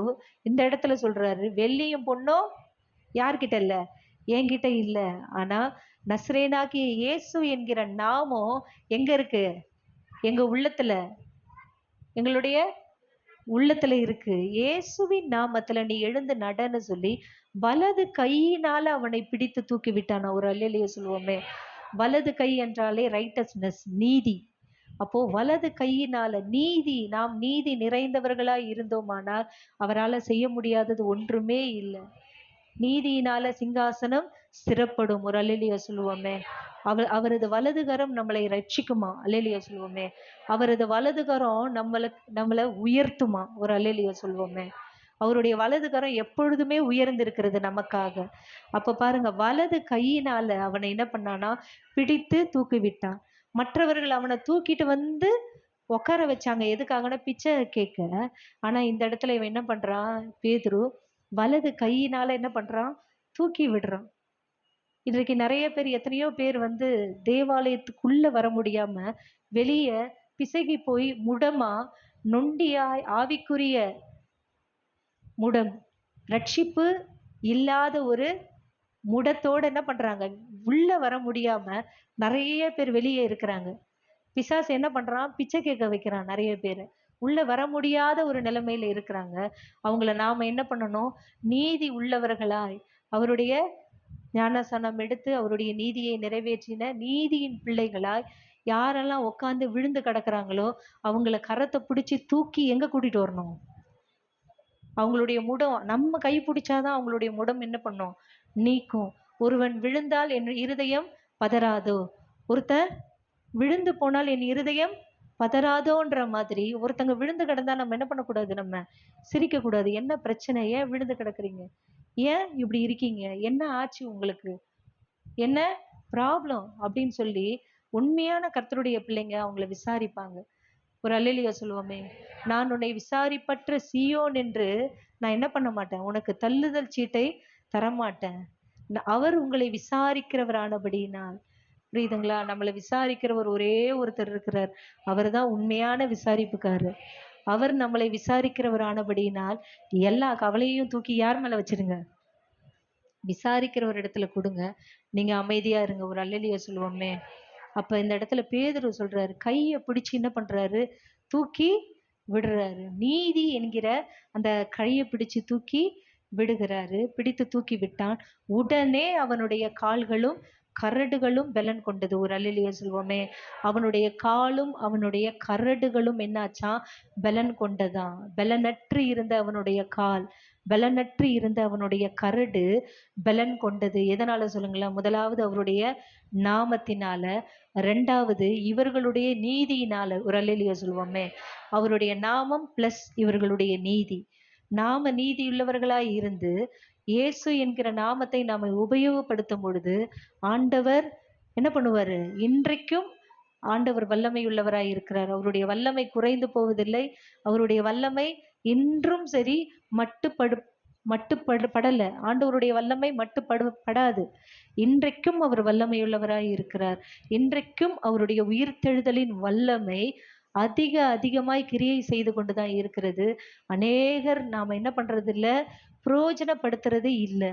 இந்த இடத்துல சொல்றாரு, வெள்ளியும் பொண்ணும் யார்கிட்ட இல்ல, என்கிட்ட இல்ல. ஆனா நஸ்ரேனாகிய இயேசு என்கிற நாமம் எங்க இருக்கு? எங்க உள்ளத்துல, எங்களுடைய உள்ளத்துல இருக்கு. இயேசுவின் நாமத்துல நீ எழுந்து நடன்னு சொல்லி வலது கையினால அவனை பிடித்து தூக்கி விட்டான். ஒரு அல்லேலூயா சொல்லுவோமே. வலது கை என்றாலே ரைட்டஸ்னஸ், நீதி. அப்போ வலது கையினால நீதி, நாம் நீதி நிறைந்தவர்களாய் இருந்தோமானால் அவரால் செய்ய முடியாதது ஒன்றுமே இல்லை. நீதியினால சிங்காசனம் ஸ்திரப்படும். ஒரு அல்லேலூயா சொல்லுவோமே. அவரது வலதுகரம் நம்மளை ரட்சிக்குமா? அல்லேலூயா சொல்லுவோமே. அவரது வலதுகரம் நம்மளை உயர்த்துமா? ஒரு அல்லேலூயா சொல்லுவோமே. அவருடைய வலதுகரம் எப்பொழுதுமே உயர்ந்திருக்கிறது நமக்காக. அப்ப பாருங்க, வலது கையினால அவனை என்ன பண்ணானா, பிடித்து தூக்கி விட்டான். மற்றவர்கள் அவனை தூக்கிட்டு வந்து உட்கார வச்சாங்க. எதுக்காகனா பிச்சை கேட்க. ஆனா இந்த இடத்துல இவன் என்ன பண்றான், பேதுரு வலது கையினால என்ன பண்றான், தூக்கி விடுறான். இன்றைக்கு நிறைய பேர், எத்தனையோ பேர் வந்து தேவாலயத்துக்குள்ள வர முடியாம வெளிய பிசகி போய் முடமா, நொண்டியாய், ஆவிக்குரிய முடம், ரட்சிப்பு இல்லாத ஒரு முடத்தோட என்ன பண்றாங்க, உள்ள வர முடியாம நிறைய பேர் வெளியே இருக்கிறாங்க. பிசாசு என்ன பண்றான், பிச்சை கேட்க வைக்கிறான் நிறைய பேர். உள்ள வர முடியாத ஒரு நிலைமையில இருக்கிறாங்க. அவங்கள நாம என்ன பண்ணணும், நீதி உள்ளவர்களாய், அவருடைய ஞானசனம் எடுத்து அவருடைய நீதியை நிறைவேற்றின நீதியின் பிள்ளைகளாய் யாரெல்லாம் உட்காந்து விழுந்து கிடக்குறாங்களோ அவங்கள கரத்தை பிடிச்சி தூக்கி எங்க கூட்டிட்டு வரணும்? அவங்களுடைய முடம் நம்ம கை பிடிச்சாதான் அவங்களுடைய முடம் என்ன பண்ணும், நீக்கும். ஒருவன் விழுந்தால் என் இருதயம் பதறாதோ, ஒருத்தன் விழுந்து போனால் என் இருதயம் பதறாதோன்ற மாதிரி ஒருத்தங்க விழுந்து கிடந்தா நம்ம என்ன பண்ணக்கூடாது, நம்ம சிரிக்க கூடாது. என்ன பிரச்சனை, ஏன் விழுந்து கிடக்குறீங்க, ஏன் இப்படி இருக்கீங்க, என்ன ஆச்சு உங்களுக்கு, என்ன ப்ராப்ளம் அப்படின்னு சொல்லி உண்மையான கர்த்தருடைய பிள்ளைங்க அவங்கள விசாரிப்பாங்க. ஒரு அல்லேலூயா சொல்லுவோமே. நான் உன்னை விசாரிப்பற்ற சீயோன் என்று நான் என்ன பண்ண மாட்டேன், உனக்கு தள்ளுதல் சீட்டை தரமாட்டேன். அவர் உங்களை விசாரிக்கிறவரானபடினால். புரியுதுங்களா? நம்மளை விசாரிக்கிறவர் ஒரே ஒருத்தர் இருக்கிறார். அவர் தான் உண்மையான விசாரிப்புக்காரர். அவர் நம்மளை விசாரிக்கிறவரானபடியினால் எல்லா கவலையையும் தூக்கி யார் மேல வச்சிருங்க, விசாரிக்கிற ஒரு இடத்துல கொடுங்க. நீங்க அமைதியா இருங்க. ஒரு அல்லேலூயா சொல்லுவோமே. அப்ப இந்த இடத்துல பேதுரு சொல்றாரு, கையை பிடிச்சு என்ன பண்றாரு, தூக்கி விடுறாரு. நீதி என்கிற அந்த கையை பிடிச்சு தூக்கி விடுகிறாரு. பிடித்து தூக்கி விட்டான். உடனே அவனுடைய கால்களும் கரடுகளும் பலன் கொண்டது. ஒரு அல்லேலூயா சொல்வோமே. அவனுடைய காலும் அவனுடைய கரடுகளும் என்னாச்சான், பலன் கொண்டதான். பலனற்று இருந்த அவனுடைய கால், பலனற்று இருந்த அவனுடைய கரடு பலன் கொண்டது. எதனால சொல்லுங்களேன்? முதலாவது அவருடைய நாமத்தினால, ரெண்டாவது இவர்களுடைய நீதியினால. ஒரு அல்லேலூயா சொல்வோமே. அவருடைய நாமம் பிளஸ் இவர்களுடைய நீதி. நாம நீதியுள்ளவர்களாய் இருந்து இயேசு என்கிற நாமத்தை நாம உபயோகப்படுத்தும் பொழுது ஆண்டவர் என்ன பண்ணுவாரு, இன்றைக்கும் ஆண்டவர் வல்லமை உள்ளவராய் இருக்கிறார். அவருடைய வல்லமை குறைந்து போவதில்லை. அவருடைய வல்லமை இன்றும் சரி மட்டுப்படல. ஆண்டவருடைய வல்லமை மட்டுப்படாது. இன்றைக்கும் அவர் வல்லமையுள்ளவராய் இருக்கிறார். இன்றைக்கும் அவருடைய உயிர்த்தெழுதலின் வல்லமை அதிகமாய் கிரியை செய்து கொண்டுதான் இருக்கிறது. அநேகர் நாம என்ன பண்றது இல்ல, பிரயோஜனப்படுத்துறது இல்லை.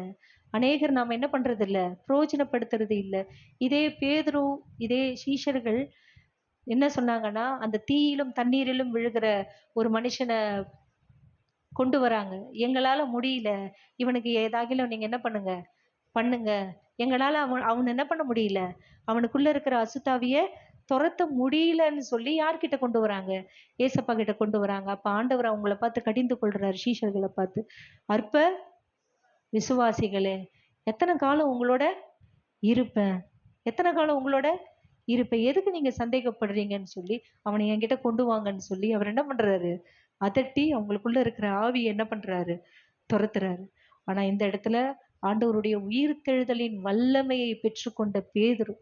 அநேகர் நாம என்ன பண்றது இல்ல, பிரயோஜனப்படுத்துறது இல்லை. இதே பேதுரு, இதே சீஷர்கள் என்ன சொன்னாங்கன்னா, அந்த தீயிலும் தண்ணீரிலும் விழுகிற ஒரு மனுஷனை கொண்டு வராங்க. எங்களால முடியல, இவனுக்கு ஏதாகிலும் நீங்க என்ன பண்ணுங்க. எங்களால அவன் என்ன பண்ண முடியல, அவனுக்குள்ள இருக்கிற அசுத்தாவிய துரத்த முடியலன்னு சொல்லி யார்கிட்ட கொண்டு வராங்க, ஏசப்பா கிட்ட கொண்டு வராங்க. அப்ப ஆண்டவர் அவங்கள பார்த்து கடிந்து கொள்றாரு, சீஷர்களை பார்த்து, அற்ப விசுவாசிகளே, எத்தனை காலம் உங்களோட இருப்பேன், எத்தனை காலம் உங்களோட இருப்பேன், எதுக்கு நீங்க சந்தேகப்படுறீங்கன்னு சொல்லி அவனை என்கிட்ட கொண்டு வாங்கன்னு சொல்லி அவர் என்ன பண்றாரு, அதட்டி அவங்களுக்குள்ள இருக்கிற ஆவியை என்ன பண்றாரு, துரத்துறாரு. ஆனா இந்த இடத்துல ஆண்டவருடைய உயிர்த்தெழுதலின் வல்லமையை பெற்றுக்கொண்ட பேதுரு,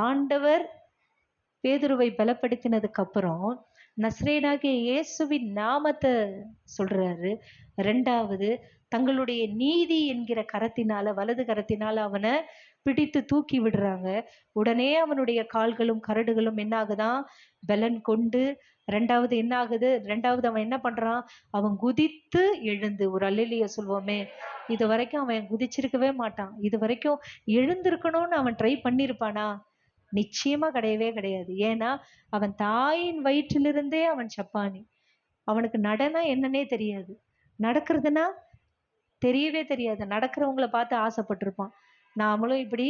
ஆண்டவர் பேதுருவை பலப்படுத்தினதுக்கு அப்புறம் நஸ்ரேனாகிய இயேசுவின் நாமத்தை சொல்றாரு. ரெண்டாவது தங்களுடைய நீதி என்கிற கரத்தினால, வலது கரத்தினால அவனை பிடித்து தூக்கி விடுறாங்க. உடனே அவனுடைய கால்களும் கரடுகளும் என்ன ஆகுதான்? பலன் கொண்டு, ரெண்டாவது என்ன ஆகுது? ரெண்டாவது அவன் என்ன பண்றான்? அவன் குதித்து எழுந்து, ஒரு அல்லேலூயா சொல்வோமே. இது வரைக்கும் அவன் குதிச்சிருக்கவே மாட்டான். இது வரைக்கும் எழுந்திருக்கணும்னு அவன் ட்ரை பண்ணியிருப்பானா? நிச்சயமா கிடையவே கிடையாது. ஏன்னா அவன் தாயின் வயிற்றிலிருந்தே அவன் சப்பானி. அவனுக்கு நடனம் என்னன்னே தெரியாது. நடக்கிறதுனா தெரியவே தெரியாது. நடக்கிறவங்கள பார்த்து ஆசைப்பட்டிருப்பான். நாமளும் இப்படி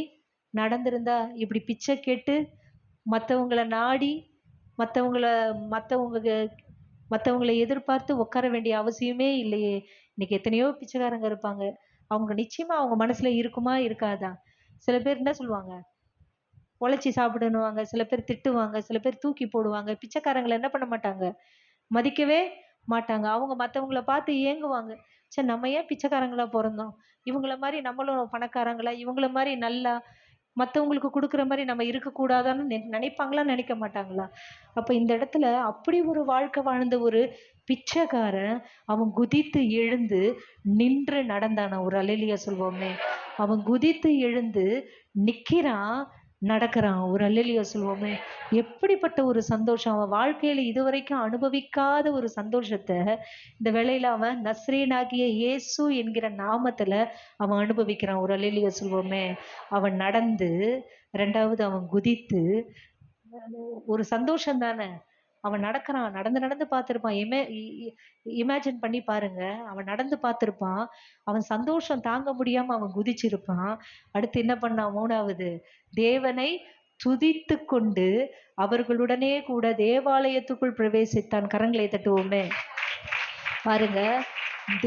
நடந்திருந்தா, இப்படி பிச்சை கேட்டு மற்றவங்கள நாடி, மற்றவங்கள மற்றவங்க மற்றவங்களை எதிர்பார்த்து உட்கார வேண்டிய அவசியமே இல்லையே. இன்னைக்கு எத்தனையோ பிச்சைக்காரங்க இருப்பாங்க. அவங்க நிச்சயமா அவங்க மனசுல இருக்குமா இருக்காதா? சில பேர் என்ன சொல்லுவாங்க? உழைச்சி சாப்பிடணுவாங்க, சில பேர் திட்டுவாங்க, சில பேர் தூக்கி போடுவாங்க. பிச்சைக்காரங்களை என்ன பண்ண மாட்டாங்க? மதிக்கவே மாட்டாங்க. அவங்க மத்தவங்கள பார்த்து ஏங்குவாங்க. ச்சே, நம்ம ஏன் பிச்சைக்காரங்களா பொறந்தோம்? இவங்கள மாரி நம்மளும் பணக்காரங்களா, இவங்கள மாரி நல்லா மத்தவங்களுக்கு குடுக்குற மாரி நம்ம இருக்கக்கூடாதான்னு நினைப்பாங்களா? நினைக்க மாட்டாங்களா? அப்ப இந்த இடத்துல அப்படி ஒரு வாழ்க்கை வாழ்ந்த ஒரு பிச்சைக்காரன், அவன் குதித்து எழுந்து நின்று நடந்தானாம். ஒரு அல்லேலூயா சொல்வோமே. அவன் குதித்து எழுந்து நிக்கிறான், நடக்கிறான். ஒரு அல்லேலூயா சொல்வோமே. எப்படிப்பட்ட ஒரு சந்தோஷம்! அவன் வாழ்க்கையில இதுவரைக்கும் அனுபவிக்காத ஒரு சந்தோஷத்த, இந்த வேளையில அவன் நஸ்ரேயனாகிய இயேசு என்கிற நாமத்துல அவன் அனுபவிக்கிறான். ஒரு அல்லேலூயா சொல்வோமே. அவன் நடந்து, 2வது அவன் குதித்து, ஒரு சந்தோஷம் தானே! அவன் நடக்கிறான். நடந்து நடந்து பார்த்திருப்பான். இமேஜின் பண்ணி பாருங்க. அவன் நடந்து பார்த்திருப்பான். அவன் சந்தோஷம் தாங்க முடியாம அவன் குதிச்சிருப்பான். அடுத்து என்ன பண்ணான்? 3வது, தேவனை துதித்துக் கொண்டு அவர்களுடனே கூட தேவாலயத்துக்குள் பிரவேசித்தான். கரங்களை தட்டுவோமே. பாருங்க,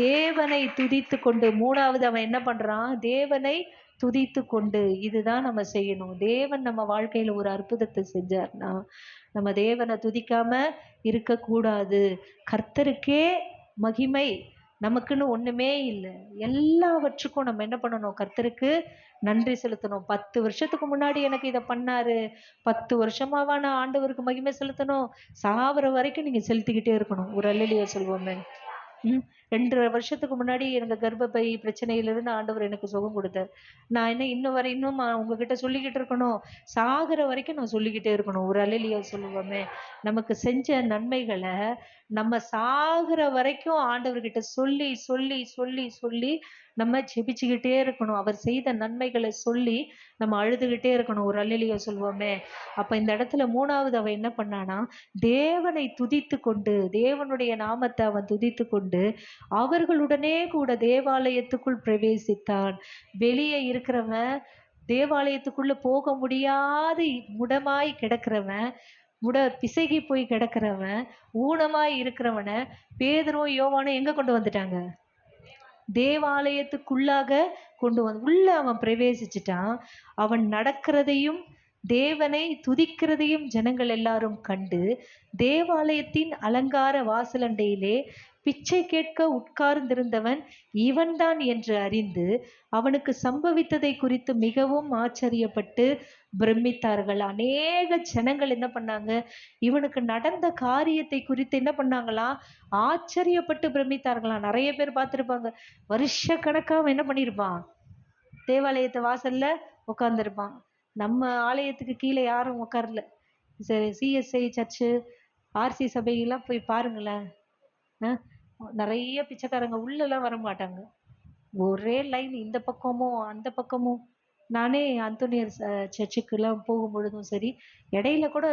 தேவனை துதித்துக் கொண்டு 3வது அவன் என்ன பண்றான்? தேவனை துதித்துக் கொண்டு. இதுதான் நம்ம செய்யணும். தேவன் நம்ம வாழ்க்கையில ஒரு அற்புதத்தை செஞ்சார்னா, நம்ம தேவனை துதிக்காம இருக்கக்கூடாது. கர்த்தருக்கே மகிமை. நமக்குன்னு ஒண்ணுமே இல்ல. எல்லாவற்றுக்கும் நம்ம என்ன பண்ணணும்? கர்த்தருக்கு நன்றி செலுத்தணும். 10 வருஷத்துக்கு முன்னாடி எனக்கு இத பண்ணாரு. 10 வருஷமாவா நான் ஆண்டவருக்கு மகிமை செலுத்தணும்? சாவர வரைக்கும் நீங்க செலுத்திக்கிட்டே இருக்கணும். ஒரு அல்லேலூயா சொல்வோமே. 2 1/2 வருஷத்துக்கு முன்னாடி எனக்கு கர்ப்பப்பை பிரச்சனையிலிருந்து ஆண்டவர் எனக்கு சுகம் கொடுத்தார். நான் என்ன இன்னும் உங்ககிட்ட சொல்லிக்கிட்டு இருக்கணும். சாகுற வரைக்கும் நான் சொல்லிக்கிட்டே இருக்கணும். ஒரு அல்லேலூயா சொல்லுவோமே. நமக்கு செஞ்ச நன்மைகள நம்ம சாகுற வரைக்கும் ஆண்டவர்கிட்ட சொல்லி சொல்லி சொல்லி சொல்லி நம்ம ஜெபிச்சுக்கிட்டே இருக்கணும். அவர் செய்த நன்மைகளை சொல்லி நம்ம அழுதுகிட்டே இருக்கணும். ஒரு அல்லேலூயா சொல்வோமே. அப்ப இந்த இடத்துல 3வது அவன் என்ன பண்ணானா, தேவனை துதித்து கொண்டு, தேவனுடைய நாமத்தை அவன் துதித்து கொண்டு அவர்களுடனே கூட தேவாலயத்துக்குள் பிரவேசித்தான். வெளியே இருக்கிறவன், தேவாலயத்துக்குள்ள போக முடியாது முடமாய் கிடக்கிறவன், பிசகி போய் கிடக்கிறவன், ஊனமாய் இருக்கிறவன பேதுருவும் யோவானும் எங்க கொண்டு வந்துட்டாங்க? தேவாலயத்துக்குள்ளாக கொண்டு வந்து உள்ள அவன் பிரவேசிச்சுட்டான். அவன் நடக்கிறதையும் தேவனை துதிக்கிறதையும் ஜனங்கள் எல்லாரும் கண்டு, தேவாலயத்தின் அலங்கார வாசலண்டையிலே பிச்சை கேட்க உட்கார்ந்திருந்தவன் இவன்தான் என்று அறிந்து, அவனுக்கு சம்பவித்ததை குறித்து மிகவும் ஆச்சரியப்பட்டு பிரமித்தார்கள். அநேக ஜனங்கள் என்ன பண்ணாங்க? இவனுக்கு நடந்த காரியத்தை குறித்து என்ன பண்ணாங்களாம்? ஆச்சரியப்பட்டு பிரமித்தார்களாம். நிறைய பேர் பார்த்திருப்பாங்க. வருஷ கணக்கா அவன் என்ன பண்ணியிருப்பான்? தேவாலயத்து வாசல்ல உட்கார்ந்திருப்பான். நம்ம ஆலயத்துக்கு கீழே யாரும் உட்காரல. சிஎஸ்ஐ சர்ச்சு, ஆர்சி சபையெல்லாம் போய் பாருங்களேன். நிறைய பிச்சைக்காரங்க உள்ளெல்லாம் வர மாட்டாங்க. ஒரே லைன், இந்த பக்கமும் அந்த பக்கமும். நானே அந்தோனியர் சர்ச்சுக்கெல்லாம் போகும் பொழுதும் சரி, இடையில கூட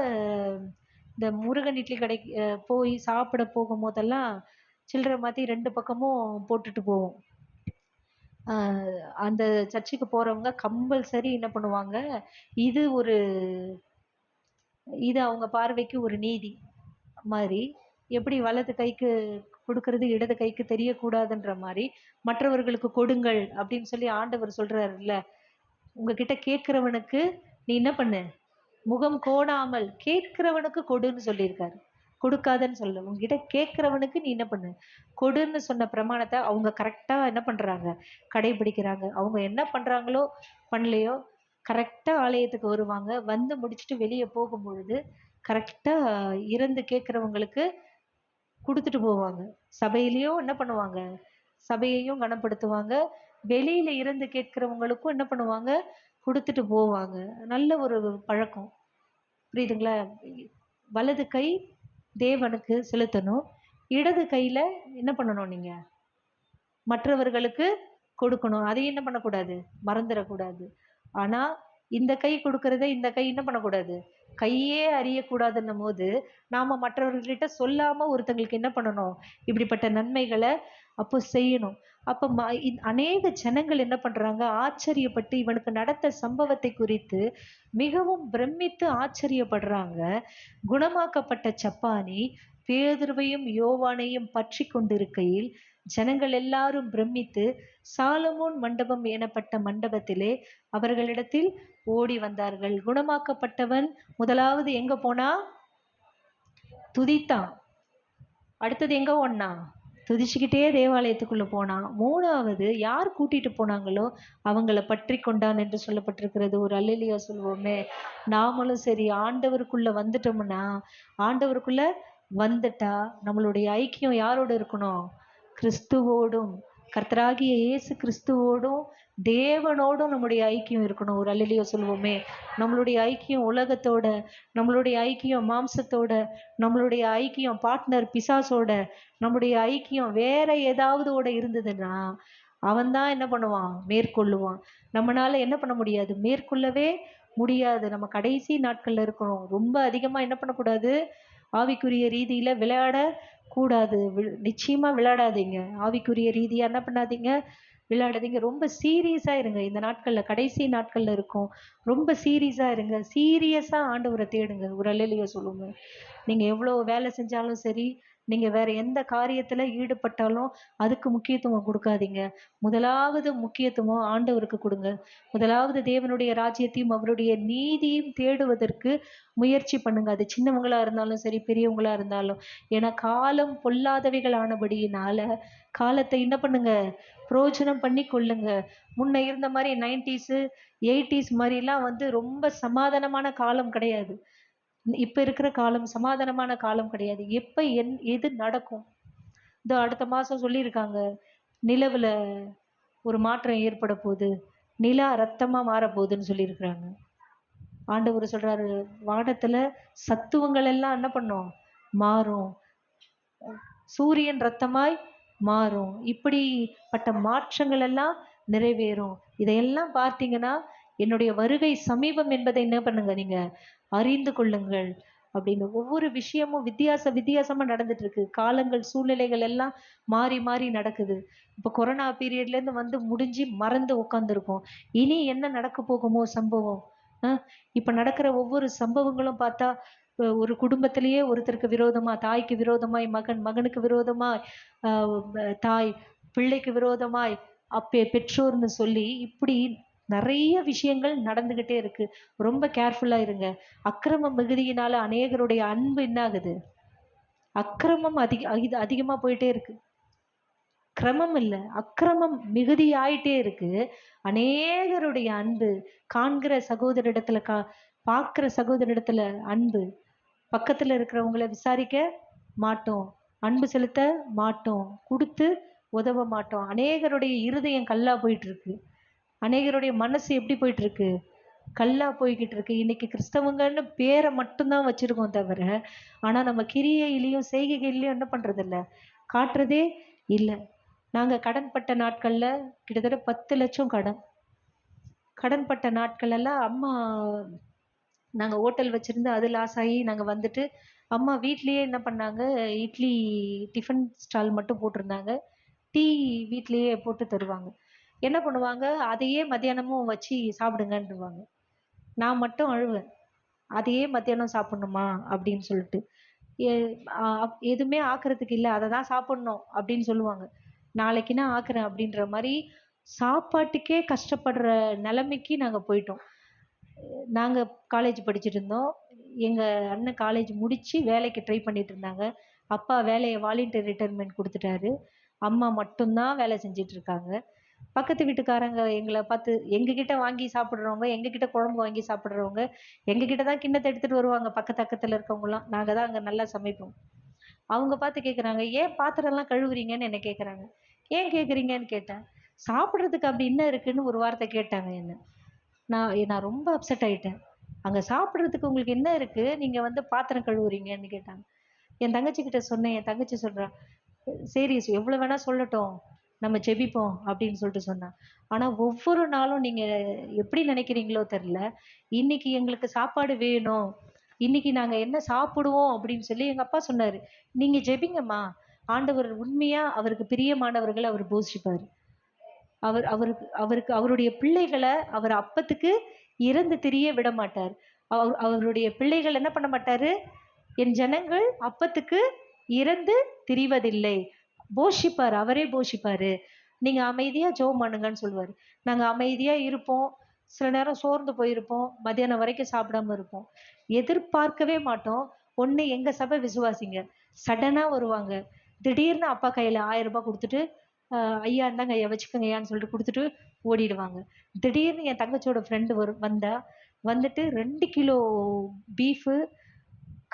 இந்த முருகன் இட்லி கடைக்கு போய் சாப்பிட போகும் போதெல்லாம் சில்லறை மாத்தி 2 பக்கமும் போட்டுட்டு போவோம். அந்த சர்ச்சுக்கு போறவங்க கம்பல்சரி என்ன பண்ணுவாங்க, இது ஒரு இது அவங்க பார்வைக்கு ஒரு நீதி மாதிரி. எப்படி வலது கைக்கு கொடுக்கறது இடது கைக்கு தெரியக்கூடாதுன்ற மாதிரி, மற்றவர்களுக்கு கொடுங்கள் அப்படின்னு சொல்லி ஆண்டவர் சொல்றாருல்ல. உங்ககிட்ட கேட்கிறவனுக்கு நீ என்ன பண்ணு? முகம் கோணாமல் கேட்கிறவனுக்கு கொடுன்னு சொல்லியிருக்காரு. கொடுக்காதன்னு சொல்லல. உங்ககிட்ட கேட்கிறவனுக்கு நீ என்ன பண்ணு? கொடுன்னு சொன்ன பிரமாணத்தை அவங்க கரெக்டா என்ன பண்றாங்க? கடைபிடிக்கிறாங்க. அவங்க என்ன பண்றாங்களோ பண்ணலையோ கரெக்டா ஆலயத்துக்கு வருவாங்க. வந்து முடிச்சுட்டு வெளியே போகும் பொழுது கரெக்டா இறந்து கேட்கிறவங்களுக்கு கொடுத்துட்டு போவாங்க. சபையிலயும் என்ன பண்ணுவாங்க? சபையையும் கனப்படுத்துவாங்க. வெளியில இருந்து கேட்கிறவங்களுக்கும் என்ன பண்ணுவாங்க, குடுத்துட்டு போவாங்க. நல்ல ஒரு பழக்கம். புரியுதுங்களா? வலது கை தேவனுக்கு செலுத்தணும். இடது கையில என்ன பண்ணணும் நீங்க? மற்றவர்களுக்கு கொடுக்கணும். அதையும் என்ன பண்ணக்கூடாது? மறந்துறக்கூடாது. ஆனா, இந்த கை குடுக்கிறத இந்த கை என்ன பண்ணக்கூடாது? கையே அறியக்கூடாதுன்னும்போது, நாம மற்றவர்கள்கிட்ட சொல்லாம ஒருத்தங்களுக்கு என்ன பண்ணணும்? இப்படிப்பட்ட நன்மைகள அப்போ செய்யணும். அப்ப அநேக ஜனங்கள் என்ன பண்றாங்க? ஆச்சரியப்பட்டு இவனுக்கு நடந்த சம்பவத்தை குறித்து மிகவும் பிரமித்து ஆச்சரியப்படுறாங்க. குணமாக்கப்பட்ட சப்பாணி பேதுருவையும் யோவானையும் பற்றிக் கொண்டிருக்கையில் ஜனங்கள் எல்லாரும் பிரமித்து சாலமோன் மண்டபம் எனப்பட்ட மண்டபத்திலே அவர்களிடத்தில் ஓடி வந்தார்கள். குணமாக்கப்பட்டவன் முதலாவது எங்க போனா? துதித்தான். அடுத்தது எங்க ஓடுனான்? துதிச்சுக்கிட்டே தேவாலயத்துக்குள்ள போனான். மூணாவது யார் கூட்டிட்டு போனாங்களோ அவங்கள பற்றி கொண்டான் என்று சொல்லப்பட்டிருக்கிறது. ஒரு அல்லேலூயா சொல்லுவோமே. நாமளும் சரி ஆண்டவருக்குள்ள வந்துட்டோம்னா, ஆண்டவருக்குள்ள வந்துட்டா நம்மளுடைய ஐக்கியம் யாரோடு இருக்கணும்? கிறிஸ்துவோடும், கர்த்தராகிய இயேசு கிறிஸ்துவோடும் தேவனோடும் நம்முடைய ஐக்கியம் இருக்கணும். ஒரு அல்லேலூயா சொல்லுவோமே. நம்மளுடைய ஐக்கியம் உலகத்தோட, நம்மளுடைய ஐக்கியம் மாம்சத்தோட, நம்மளுடைய ஐக்கியம் பார்ட்னர் பிசாசோட, நம்முடைய ஐக்கியம் வேற ஏதாவது ஓட இருந்ததுன்னா அவன் தான் என்ன பண்ணுவான்? மேற்கொள்ளுவான். நம்மளால என்ன பண்ண முடியாது? மேற்கொள்ளவே முடியாது. நம்ம கடைசி நாட்கள்ல இருக்கிறோம். ரொம்ப அதிகமா என்ன பண்ணக்கூடாது? ஆவிக்குரிய ரீதியில விளையாட கூடாது. நிச்சயமா விளையாடாதீங்க. ஆவிக்குரிய ரீதியா என்ன பண்ணாதீங்க? விளையாடாதீங்க. ரொம்ப சீரியஸா இருங்க. இந்த நாட்கள்ல கடைசி நாட்கள்ல இருக்கோம். ரொம்ப சீரியஸா இருங்க. சீரியஸா ஆண்டவரை தேடுங்க. ஒரு அல்லேலூயா சொல்லுங்க. நீங்க எவ்வளவு வேலை செஞ்சாலும் சரி, நீங்க வேற எந்த காரியத்துல ஈடுபட்டாலும் அதுக்கு முக்கியத்துவம் கொடுக்காதீங்க. முதலாவது முக்கியத்துவம் ஆண்டவருக்கு கொடுங்க. முதலாவது தேவனுடைய ராஜ்யத்தையும் அவருடைய நீதியும் தேடுவதற்கு முயற்சி பண்ணுங்க. அது சின்னவங்களா இருந்தாலும் சரி, பெரியவங்களா இருந்தாலும். ஏன்னா காலம் பொல்லாதவைகள் ஆனபடியினால காலத்தை என்ன பண்ணுங்க? பிரயோஜனம் பண்ணி கொள்ளுங்க. முன்ன இருந்த மாதிரி 90s 80s மாதிரிலாம் ரொம்ப சமாதானமான காலம் கிடையாது. இப்ப இருக்கிற காலம் சமாதானமான காலம் கிடையாது. எப்ப எது நடக்கும்? இதோ அடுத்த மாசம் சொல்லியிருக்காங்க. நிலவுல ஒரு மாற்றம் ஏற்பட போகுது. நிலா ரத்தமா மாறப்போகுதுன்னு சொல்லியிருக்கிறாங்க. ஆண்டவர் சொல்றாரு, வானத்துல சத்துவங்கள் எல்லாம் என்ன பண்ணும்? மாறும். சூரியன் ரத்தமாய் மாறும். இப்படிப்பட்ட மாற்றங்கள் எல்லாம் நிறைவேறும். இதையெல்லாம் பார்த்தீங்கன்னா என்னுடைய வருகை சமீபம் என்பதை என்ன பண்ணுங்க நீங்க அறிந்து கொள்ளுங்கள் அப்படின்னு. ஒவ்வொரு விஷயமும் வித்தியாசமா நடந்துட்டு இருக்கு. காலங்கள் சூழ்நிலைகள் எல்லாம் மாறி மாறி நடக்குது. இப்ப கொரோனா பீரியட்ல இருந்து முடிஞ்சு மறந்து உட்கார்ந்துருக்கோம். இனி என்ன நடக்க போகுமோ சம்பவம். இப்ப நடக்கிற ஒவ்வொரு சம்பவங்களும் பார்த்தா ஒரு குடும்பத்திலேயே ஒருத்தருக்கு விரோதமா, தாய்க்கு விரோதமாய் மகன், மகனுக்கு விரோதமாய் தாய், பிள்ளைக்கு விரோதமாய் பெற்றோர்னு சொல்லி இப்படி நிறைய விஷயங்கள் நடந்துகிட்டே இருக்கு. ரொம்ப கேர்ஃபுல்லா இருங்க. அக்கிரமம் மிகுதியினால அநேகருடைய அன்பு என்ன ஆகுது? அக்கிரமம் அதிகமா போயிட்டே இருக்கு. கிரமம் இல்ல, அக்கிரமம் மிகுதி ஆயிட்டே இருக்கு. அநேகருடைய அன்பு காண்கிற சகோதரிடத்துல பார்க்கிற சகோதரிடத்துல அன்பு, பக்கத்துல இருக்கிறவங்கள விசாரிக்க மாட்டோம், அன்பு செலுத்த மாட்டோம், கொடுத்து உதவ மாட்டோம். அநேகருடைய இருதயம் கல்லா போயிட்டு இருக்கு. அநேகருடைய மனசு எப்படி போயிட்டு இருக்கு? கல்லா போய்கிட்டு இருக்கு. இன்னைக்கு கிறிஸ்தவங்கன்னு பேரை மட்டும்தான் வச்சிருக்கோம் தவிர, ஆனா நம்ம கிரியையிலையும் செய்கைகள்லையும் என்ன பண்றது இல்ல, காட்டுறதே இல்லை. நாங்க கடன்பட்ட நாட்கள்ல கிட்டத்தட்ட 10 லட்சம் கடன்பட்ட நாட்கள் எல்லாம் அம்மா, நாங்க ஹோட்டல் வச்சிருந்து அது லாஸ் ஆகி நாங்க வந்துட்டு அம்மா வீட்லயே என்ன பண்ணாங்க, இட்லி டிஃபன் ஸ்டால் மட்டும் போட்டிருந்தாங்க. டீ வீட்லயே போட்டு தருவாங்க. என்ன பண்ணுவாங்க, அதையே மத்தியானமும் வச்சு சாப்பிடுங்கன்றுவாங்க. நான் மட்டும் அழுவேன். அதையே மத்தியானம் சாப்பிடணுமா அப்படின்னு சொல்லிட்டு. எ அ எதுவுமே ஆக்குறதுக்கு இல்ல. அத தான் சாப்பிடணும் அப்படின்னு சொல்லுவாங்க. நாளைக்கு நான் ஆக்குறேன் அப்படின்ற மாரி சாப்பாட்டுக்கே கஷ்டப்படுற நிலைமைக்கு நாங்க போயிட்டோம். நாங்க காலேஜ் படிச்சுட்டு இருந்தோம். எங்க அண்ணன் காலேஜ் முடிச்சு வேலைக்கு ட்ரை பண்ணிட்டு இருந்தாங்க. அப்பா வேலைய வாலண்டரி ரிட்டயர்மென்ட் குடுத்துட்டாரு. அம்மா மட்டும் தான் வேலை செஞ்சுட்டு இருக்காங்க. பக்கத்து வீட்டுக்காரங்க எங்கள பார்த்து எங்ககிட்ட வாங்கி சாப்பிடுறவங்க, எங்ககிட்ட குழம்பு வாங்கி சாப்பிடுறவங்க, எங்ககிட்ட தான் கிண்ணத்த எடுத்துட்டு வருவாங்க பக்கத்து அக்கத்துல இருக்கவங்கலாம். நாங்க தான் அங்க நல்லா சமைப்போம். அவங்க பார்த்து கேட்குறாங்க, "ஏன் பாத்திரம்லாம் கழுவுறீங்கன்னு?" என்ன கேட்குறாங்க. ஏன் கேட்குறீங்கன்னு கேட்டேன். சாப்பிட்றதுக்கு அப்படி என்ன இருக்குன்னு ஒரு வார்த்தை கேட்டாங்க என்ன. நான் ரொம்ப அப்செட் ஆயிட்டேன். அங்க சாப்பிட்றதுக்கு உங்களுக்கு என்ன இருக்கு? நீங்க வந்து பாத்திரம் கழுவுறீங்கன்னு கேட்டாங்க. என் தங்கச்சிகிட்ட சொன்னேன். என் தங்கச்சி சொல்றா, "சரி எவ்வளோ வேணா சொல்லட்டும். நம்ம ஜெபிப்போம்" அப்படின்னு சொல்லிட்டு சொன்னா. ஆனா ஒவ்வொரு நாளும் நீங்க எப்படி நினைக்கிறீங்களோ தெரியல. இன்னைக்கு எங்களுக்கு சாப்பாடு வேணும். இன்னைக்கு நாங்க என்ன சாப்பிடுவோம் அப்படின்னு சொல்லி எங்க அப்பா சொன்னாரு. "நீங்க ஜெபிங்கம்மா. ஆண்டவர் உண்மையா அவருக்கு பிரியமானவர்கள அவர் போஷிப்பாரு." அவருக்கு அவருக்கு அவருடைய பிள்ளைகள அவர் அப்பத்துக்கு இறந்து திரிய விட மாட்டார். அவருடைய பிள்ளைகள் என்ன பண்ண மாட்டாரு? என் ஜனங்கள் அப்பத்துக்கு இறந்து திரிவதில்லை. போஷிப்பாரு. அவரே போஷிப்பாரு. நீங்க அமைதியா ஜெபம் பண்ணுங்கன்னு சொல்லுவாரு. நாங்க அமைதியா இருப்போம். சில நேரம் சோர்ந்து போயிருப்போம். மத்தியானம் வரைக்கும் சாப்பிடாம இருப்போம். எதிர்பார்க்கவே மாட்டோம். ஒண்ணு எங்க சபை விசுவாசிங்க. சடனா வருவாங்க. திடீர்னு அப்பா கையில ரூ. 1000 குடுத்துட்டு, ஐயா இந்தாங்க ஐயா வச்சுக்கோங்கய்யான்னு சொல்லிட்டு குடுத்துட்டு ஓடிடுவாங்க. திடீர்னு என் தங்கச்சியோட ஃப்ரெண்டு வந்தா, வந்துட்டு 2 கிலோ பீஃபு,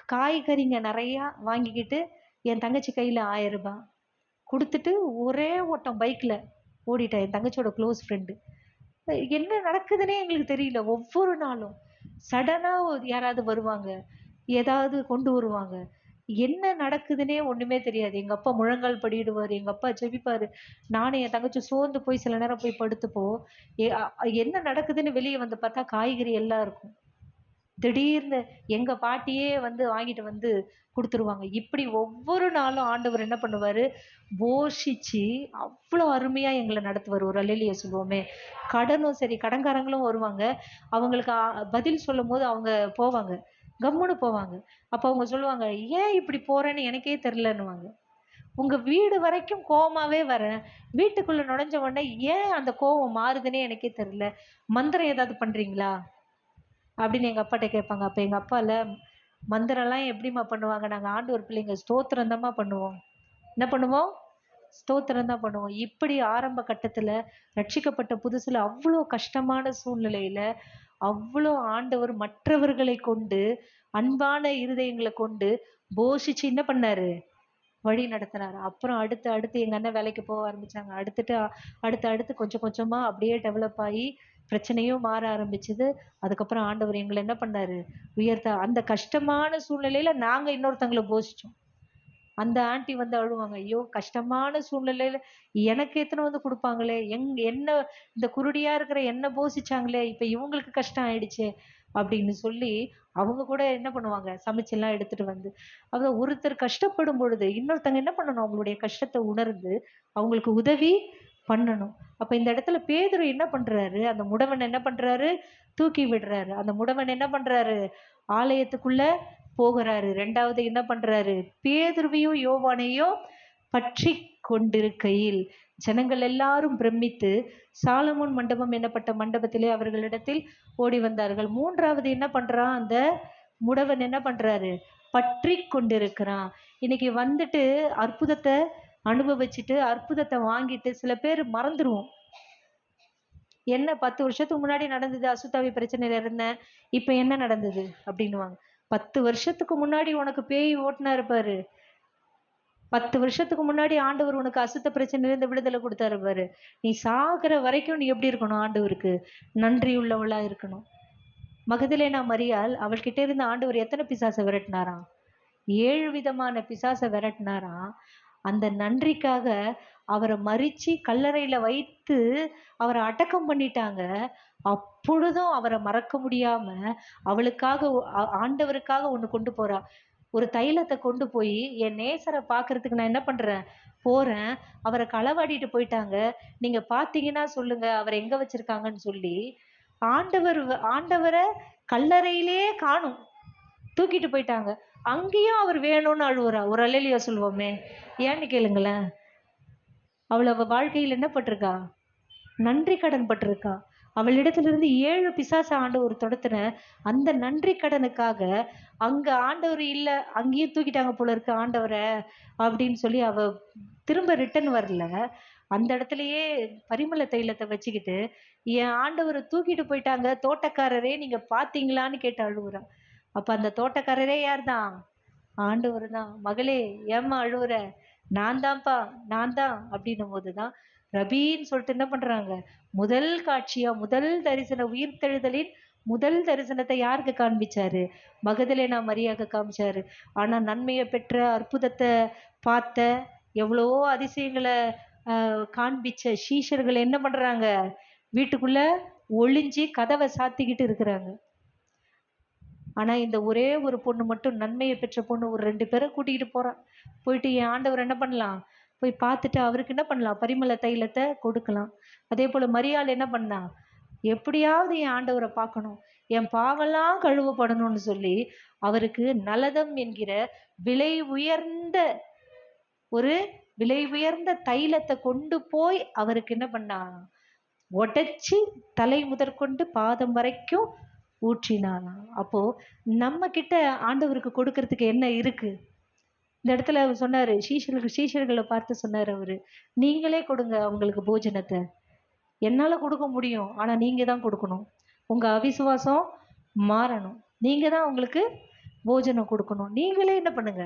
காய்கறிங்க நெறையா வாங்கிக்கிட்டு, என் தங்கச்சி கையில ரூ. 1000 குடுத்துட்டு ஒரே ஓட்டம் பைக்ல ஓடிட்டா என் தங்கச்சியோட க்ளோஸ் ஃப்ரெண்டு. என்ன நடக்குதுன்னே எங்களுக்கு தெரியல. ஒவ்வொரு நாளும். சடனா யாராவது வருவாங்க. ஏதாவது கொண்டு வருவாங்க. என்ன நடக்குதுன்னே ஒண்ணுமே தெரியாது. எங்க அப்பா முழங்கால் படியிடுவாரு. எங்க அப்பா ஜெபிப்பாரு. நானும் என் தங்கச்சி சோர்ந்து போய் சில நேரம் போய் படுத்துப்போம். எ அ என்ன நடக்குதுன்னு வெளிய வந்து பார்த்தா காய்கறி எல்லாம் இருக்கும். திடீர்னு எங்க பாட்டியே வந்து வாங்கிட்டு வந்து குடுத்துருவாங்க. இப்படி ஒவ்வொரு நாளும் ஆண்டவர் என்ன பண்ணுவாரு, போஷிச்சு அவ்ளோ அருமையா எங்கள நடத்துவாரு. ஒரு அல்லேலூயா சொல்லுவோமே! கடனும் சரி, கடன்காரங்களும் வருவாங்க. அவங்களுக்கு பதில் சொல்லும்போது அவங்க போவாங்க. கம்முனு போவாங்க. அப்ப அவங்க சொல்லுவாங்க, "ஏன் இப்படி போறேன்னு எனக்கே தெரியலன்னுவாங்க." உங்க வீடு வரைக்கும் கோவமாவே வரேன். வீட்டுக்குள்ள நுழைஞ்ச உடனே ஏன் அந்த கோவம் மாறுதுன்னே எனக்கே தெரியல. மந்திரம் ஏதாவது பண்றீங்களா? அப்படின்னு எங்க அப்பாட்ட கேட்பாங்க. அப்ப எங்க அப்பால, மந்திரம்லாம் எப்படிம்மா பண்ணுவாங்க? நாங்க ஆண்டவர் பிள்ளைங்க ஸ்தோத்திரம் தாம்மா பண்ணுவோம். என்ன பண்ணுவோம்? ஸ்தோத்திரம் தான் பண்ணுவோம். இப்படி ஆரம்ப கட்டத்துல ரட்சிக்கப்பட்ட புதுசுல அவ்ளோ கஷ்டமான சூழ்நிலையில, அவ்ளோ ஆண்டவர் மற்றவர்களை கொண்டு, அன்பான இருதயங்கள கொண்டு போஷிச்சு என்ன பண்ணாரு? வழி நடத்துனாரு. அப்புறம் அடுத்து, அடுத்து எங்க அண்ணன் வேலைக்கு போக ஆரம்பிச்சாங்க. அடுத்து, அடுத்து கொஞ்சம் கொஞ்சமா அப்படியே டெவலப் ஆயி, பிரச்சனையும் மாற ஆரம்பிச்சது. அதுக்கப்புறம் ஆண்டவர் எங்கள என்ன பண்ணாரு? அந்த கஷ்டமான சூழ்நிலையில நாங்க இன்னொருத்தங்கள போஷிச்சோம். அந்த ஆன்டி வந்து அழுவாங்க. ஐயோ! கஷ்டமான சூழ்நிலையில எனக்கு எடுத்துன்னு வந்து குடுப்பாங்களே! என்ன இந்த குருடியா இருக்கிற என்ன போஷிச்சாங்களே! இப்ப இவங்களுக்கு கஷ்டம் ஆயிடுச்சே! அப்படின்னு சொல்லி, அவங்க கூட என்ன பண்ணுவாங்க? சமைச்செல்லாம் எடுத்துட்டு வந்து ஒருத்தர் கஷ்டப்படும் பொழுது, இன்னொருத்தங்க என்ன பண்ணணும்? அவங்களுடைய கஷ்டத்த உணர்ந்து, அவங்களுக்கு உதவி பண்ணணும். அப்ப இந்த இடத்துல பேதுரு என்ன பண்றாரு? அந்த முடவன் என்ன பண்றாரு? தூக்கி விடுறாரு. அந்த முடவன் என்ன பண்றாரு? ஆலயத்துக்குள்ள போகுறாரு. 2வது என்ன பண்றாரு? பேதுருவையும், யோவானையும் பற்றிக் கொண்டிருக்கையில், ஜனங்கள் எல்லாரும் பிரமித்து, சாலமோன் மண்டபம் என்னப்பட்ட மண்டபத்திலே அவர்களிடத்தில் ஓடி வந்தார்கள். 3வது என்ன பண்றான்? அந்த முடவன் என்ன பண்றாரு? பற்றிக் கொண்டிருக்கிறான். இன்னைக்கு வந்துட்டு அற்புதத்த அனுபவிச்சுட்டு, அற்புதத்த வாங்கிட்டு சில பேர் மறந்துருவோம். என்ன 10 வருஷத்துக்கு முன்னாடி நடந்தது, அசுத்தாவி பிரச்சனையில இருந்தேன். இப்ப என்ன நடந்தது? அப்படின்னுவாங்க. 10 வருஷத்துக்கு முன்னாடி உனக்கு பேய் ஓட்டுனாரு பாரு. 10 வருஷத்துக்கு முன்னாடி ஆண்டவர் உனக்கு அசுத்த பிரச்சனையிலிருந்து விடுதலை குடுத்தாரு பாரு. நீ சாகுற வரைக்கும் நீ எப்படி இருக்கணும் ஆண்டவருக்கு? நன்றி உள்ளவளா இருக்கணும். மகதலேனா மரியாள் அவள்கிட்ட இருந்து ஆண்டவர் எத்தன பிசாச விரட்டுனாராம்? 7 விதமான பிசாச விரட்டுனாராம். அந்த நன்றிக்காக அவர மறிச்சு கல்லறையில வைத்து அவர அடக்கம் பண்ணிட்டாங்க. அப்பொழுதும் அவர மறக்க முடியாம, அவளுக்காக ஆண்டவருக்காக ஒண்ணு கொண்டு போறா. ஒரு தைலத்த கொண்டு போயி, என் நேசர பார்க்கறதுக்கு நான் என்ன பண்றேன்? போறேன். அவர களவாடிட்டு போயிட்டாங்க. நீங்க பார்த்தீங்கன்னா சொல்லுங்க, அவர எங்க வச்சிருக்காங்கன்னு சொல்லி, ஆண்டவர கல்லறையிலேயே காணோம். தூக்கிட்டு போயிட்டாங்க. அங்கேயும் அவர் வேணும்னு அழுவுறா. ஒரு அல்லேலூயா சொல்லுவோமே! ஏன்னு கேளுங்களேன். அவ வாழ்க்கையில என்ன பட்டிருக்கா? நன்றி கடன் பட்டிருக்கா. அவளிடத்திலிருந்து 7 பிசாச ஆண்டவர் தொரத்துன அந்த நன்றி கடனுக்காக, அங்க ஆண்டவர் இல்ல, அங்கேயும் தூக்கிட்டாங்க போல இருக்கு ஆண்டவர, அப்படின்னு சொல்லி அவ திரும்ப ரிட்டர்ன் வரல. அந்த இடத்திலேயே பரிமள தைலத்த வச்சுக்கிட்டு, என் ஆண்டவர தூக்கிட்டு போயிட்டாங்க, தோட்டக்காரரே நீங்க பார்த்தீங்களான்னு கேட்டு அழுவுறா. அப்ப அந்த தோட்டக்காரரே யார் தான்? ஆண்டவர் தான். மகளே ஏம்மா அழுவுற? நான் தான்ப்பா, நான் தான் அப்படின்னும் போதுதான் ரபின்னு சொல்லிட்டு என்ன பண்றாங்க, முதல் காட்சியா முதல் தரிசன உயிர்த்தெழுதலின் முதல் தரிசனத்தை யாருக்கு காண்பிச்சாரு? மகதலேனா மரியாக்கு காமிச்சாரு. ஆனா நன்மையை பெற்ற, அற்புதத்தை பார்த்த, எவ்வளவோ அதிசயங்களை காண்பிச்ச சீஷர்கள் என்ன பண்றாங்க, வீட்டுக்குள்ள ஒளிஞ்சி கதவை சாத்திக்கிட்டு இருக்கிறாங்க. ஆனா இந்த ஒரே ஒரு பொண்ணு மட்டும், நன்மையை பெற்ற பொண்ணு, ஒரு 2 பேரை கூட்டிகிட்டு போறான். போயிட்டு என் ஆண்டவர் என்ன பண்ணலாம், போய் பார்த்துட்டு அவருக்கு என்ன பண்ணலாம், பரிமள தைலத்தை கொடுக்கலாம். அதே போல மரியாள் என்ன பண்ணா, எப்படியாவது என் ஆண்டவரை பார்க்கணும், என் பாவெல்லாம் கழுவப்படணும்னு சொல்லி அவருக்கு நலதம் என்கிற விலை உயர்ந்த விலை உயர்ந்த தைலத்தை கொண்டு போய் அவருக்கு என்ன பண்ணா, உடைச்சி தலை முதற்கொண்டு பாதம் வரைக்கும் ஊற்றினானா. அப்போ நம்ம கிட்ட ஆண்டவருக்கு கொடுக்கறதுக்கு என்ன இருக்கு? இந்த இடத்துல அவர் சொன்னாரு, சீஷர்களை பார்த்து சொன்னாரு அவரு, நீங்களே கொடுங்க அவங்களுக்கு போஜனத்தை. என்னால கொடுக்க முடியும், ஆனா நீங்க தான் கொடுக்கணும். உங்க அவிசுவாசம் மாறணும். நீங்க தான் அவங்களுக்கு போஜனம் கொடுக்கணும். நீங்களே என்ன பண்ணுங்க,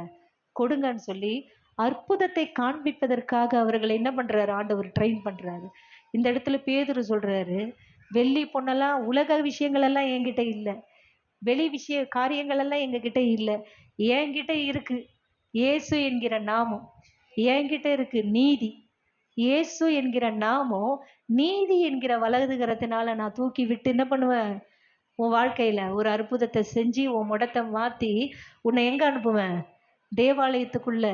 கொடுங்கன்னு சொல்லி அற்புதத்தை காண்பிப்பதற்காக அவர்களை என்ன பண்றாரு, ஆண்டவர் ட்ரெயின் பண்றாரு. இந்த இடத்துல பேதுரு சொல்றாரு, வெள்ளி பொண்ணெல்லாம் உலக விஷயங்கள் எல்லாம் என்கிட்ட இல்லை, வெளி காரியங்கள் எல்லாம் எங்ககிட்ட இல்லை, என்கிட்ட இருக்கு இயேசு என்கிற நாமம், என்கிட்ட இருக்கு நீதி. இயேசு என்கிற நாமம் நீதி என்கிற வலதுகரத்தினால நான் தூக்கி விட்டு என்ன பண்ணுவேன், உன் வாழ்க்கையில ஒரு அற்புதத்தை செஞ்சு உன் முடத்தை மாத்தி உன்னை எங்க அனுப்புவேன், தேவாலயத்துக்குள்ள